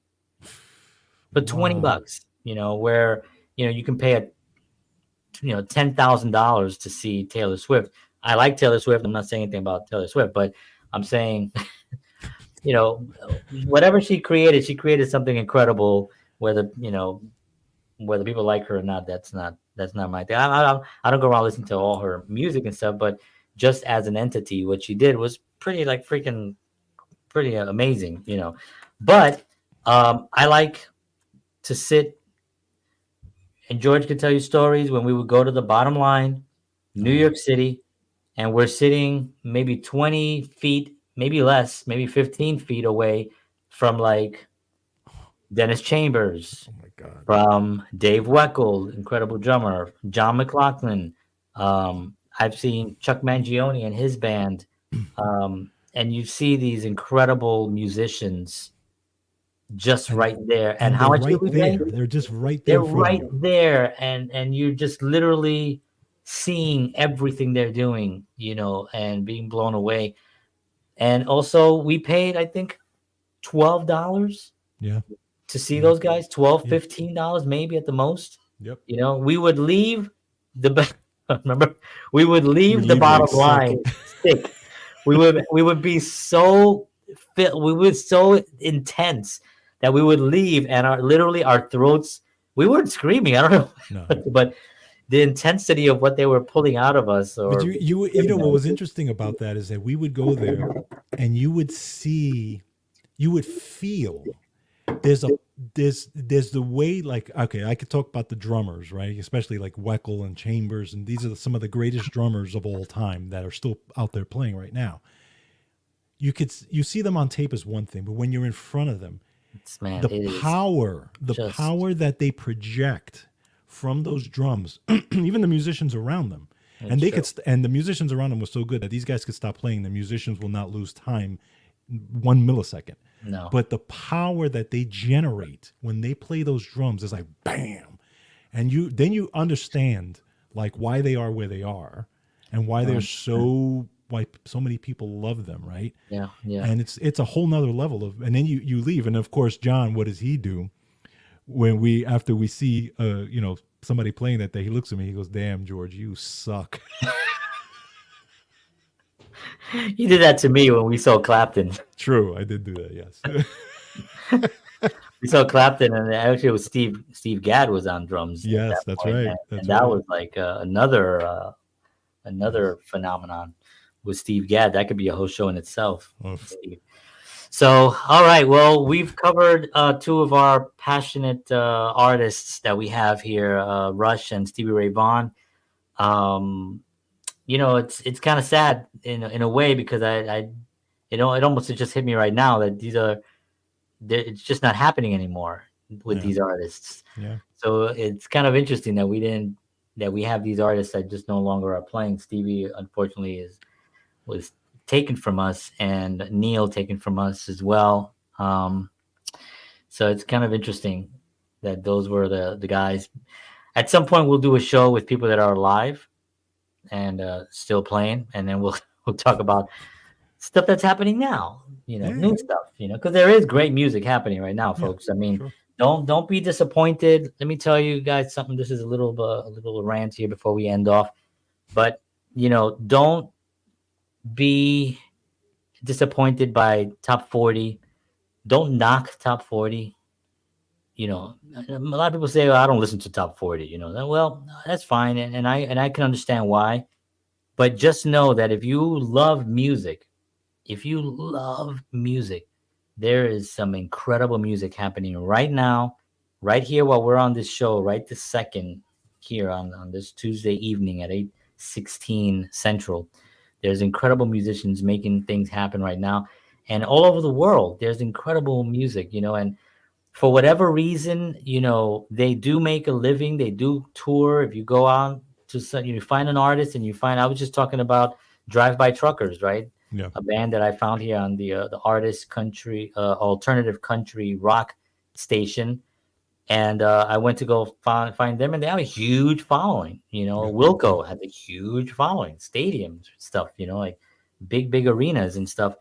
For 20 Wow. bucks, where you can pay $10,000 to see Taylor Swift. I like Taylor Swift. I'm not saying anything about Taylor Swift, but I'm saying, you know, whatever she created something incredible. Whether people like her or not, that's not my thing. I don't go around listening to all her music and stuff, but just as an entity, what she did was pretty like freaking pretty amazing. But I like to sit, and George could tell you stories when we would go to the bottom line, Oh New yeah. York City, and we're sitting maybe 20 feet, maybe less, maybe 15 feet away from like Dennis Chambers, Oh my God. from Dave Weckl, incredible drummer, John McLaughlin. I've seen Chuck Mangione and his band. And you see these incredible musicians just And right there. And and how they're much did right we pay? there. They're just right there They're in front of right you. there, and you're just literally seeing everything they're doing, and being blown away. And also, we paid, I think, $12 Yeah. to see Yeah. those guys. 12, Yeah. $15 maybe at the most. Yep. We would leave the remember, we would You leave the leave like bottom sick. line sick. We would be so fit. We were so intense that we would leave, and our throats. We weren't screaming. I don't know, No. but the intensity of what they were pulling out of us But or you know giving what was us. interesting about that is that we would go there and you would feel there's a there's the way, like, okay, I could talk about the drummers, right, especially like Weckl and Chambers, and these are some of the greatest drummers of all time that are still out there playing right now. You see them on tape as one thing, but when you're in front of them, Man, the it is just. power that they project from those drums, even the musicians around them, and It's they true. and the musicians around them were so good that these guys could stop playing. The musicians will not lose time 1 millisecond. No. But the power that they generate when they play those drums is like bam, and you understand like why they are where they are, and why they're 100%. why so many people love them, right? Yeah, yeah. And it's a whole nother level of, and then you leave, and of course John, what does he do when we after we see somebody playing that day? He looks at me, he goes, damn George, you suck. He did that to me when we saw Clapton. True, I did do that, yes. We saw Clapton, and actually it was Steve Gadd was on drums at Yes, that that's point, right, and that's that right. was like another Yes. another phenomenon with Steve Gadd. That could be a whole show in itself, Oof. Steve. So, all right. Well, we've covered two of our passionate artists that we have here, Rush and Stevie Ray Vaughan. Um, it's kind of sad in a way because it almost just hit me right now that it's just not happening anymore with Yeah. these artists. Yeah. So it's kind of interesting that we have these artists that just no longer are playing. Stevie, unfortunately, is was taken from us, and Neil taken from us as well. So it's kind of interesting that those were the guys. At some point, we'll do a show with people that are alive and still playing, and then we'll we'll talk about stuff that's happening now. Yeah. New stuff. Because there is great music happening right now, Yeah. folks. I mean, Sure. don't be disappointed. Let me tell you guys something. This is a little rant here before we end off, but don't be disappointed by top 40. Don't knock top 40. A lot of people say, "Well, I don't listen to top 40." Well, that's fine, and I can understand why. But just know that if you love music, there is some incredible music happening right now, right here while we're on this show, right this second here on this Tuesday evening at 8:16 Central. There's incredible musicians making things happen right now. And all over the world, there's incredible music, and for whatever reason, they do make a living. They do tour. If you go out you find an artist and I was just talking about Drive By Truckers, right? Yeah. A band that I found here on the artist country, alternative country rock station. And I went to go find them, and they have a huge following. Yeah. Wilco has a huge following, stadiums, stuff, like big arenas and stuff,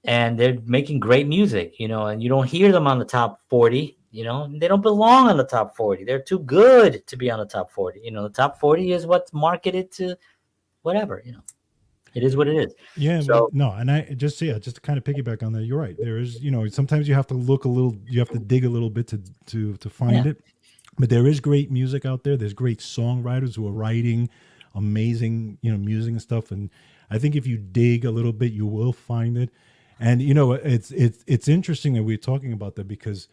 and they're making great music, and you don't hear them on the top 40. They don't belong on the top 40. They're too good to be on the top 40. The top 40 is what's marketed to whatever. It is what it is. Yeah, So no, and I just just to kind of piggyback on that, you're right. There is, sometimes you have to look a little, you have to dig a little bit to find yeah, it. But there is great music out there. There's great songwriters who are writing amazing, music and stuff. And I think if you dig a little bit, you will find it. And it's interesting that we're talking about that because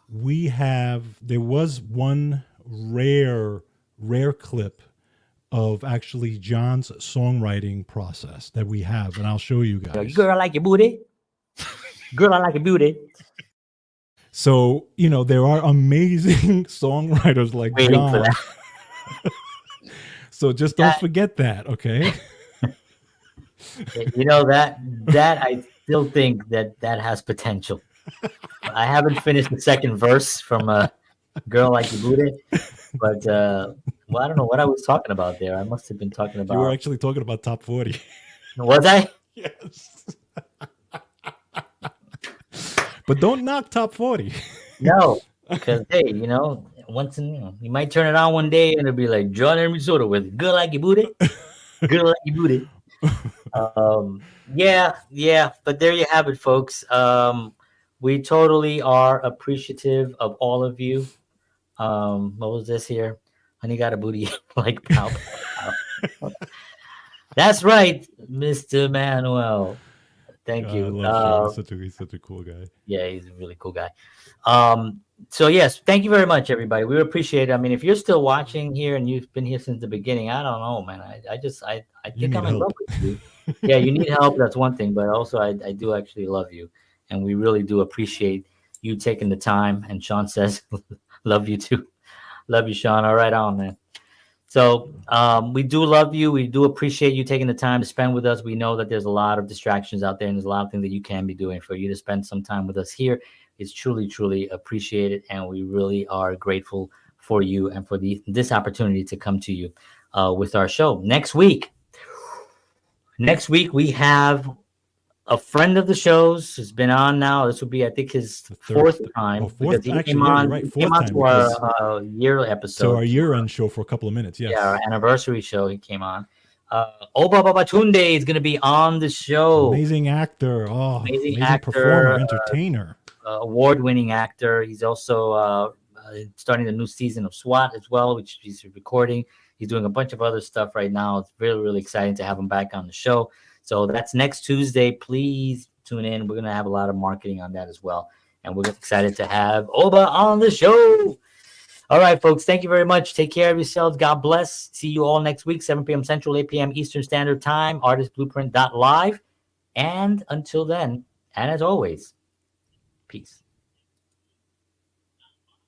there was one rare clip of actually John's songwriting process that we have, and I'll show you guys. girl, I like your booty. Girl, I like your booty. So, there are amazing songwriters like Waiting for John. that. So just don't forget that, okay? That I still think that has potential. I haven't finished the second verse from Girl Like Your Booty, but I don't know what I was talking about there. I must have been talking about. You were actually talking about top 40. Was I? Yes. But don't knock top 40. No, because hey, once you might turn it on one day and it'll be like John Henry Soda with "Girl Like Your Booty," "Girl Like Your Booty." Yeah, but there you have it, folks. We totally are appreciative of all of you. What was this here? Honey got a booty like pow, pow, pow. That's right, Mr. Manuel. Thank I you. love Sean. He's such a cool guy. Yeah, he's a really cool guy. So yes, thank you very much, everybody. We appreciate it. I mean, if you're still watching here and you've been here since the beginning, I don't know, man. I think I'm in love with you. Yeah, you need help. That's one thing, but also I do actually love you, and we really do appreciate you taking the time. And Sean says, "Love you too." Love you, Sean. All right, on man. So we do love you. We do appreciate you taking the time to spend with us. We know that there's a lot of distractions out there, and there's a lot of things that you can be doing. For you to spend some time with us here is truly, truly appreciated, and we really are grateful for you and for this opportunity to come to you with our show. Next week we have a friend of the show's has been on now. This will be, I think, his fourth time. Fourth, because he actually, came yeah, on, you're right. he Fourth came on time to our year episode. So our year-end show for a couple of minutes, yes. Yeah, our anniversary show he came on. Oba Babatunde is going to be on the show. Amazing actor. Oh, amazing actor, performer, entertainer. Award-winning actor. He's also starting the new season of SWAT as well, which he's recording. He's doing a bunch of other stuff right now. It's really, really exciting to have him back on the show. So that's next Tuesday. Please tune in. We're going to have a lot of marketing on that as well. And we're excited to have Oba on the show. All right, folks. Thank you very much. Take care of yourselves. God bless. See you all next week, 7 p.m. Central, 8 p.m. Eastern Standard Time, artistblueprint.live. And until then, and as always, peace.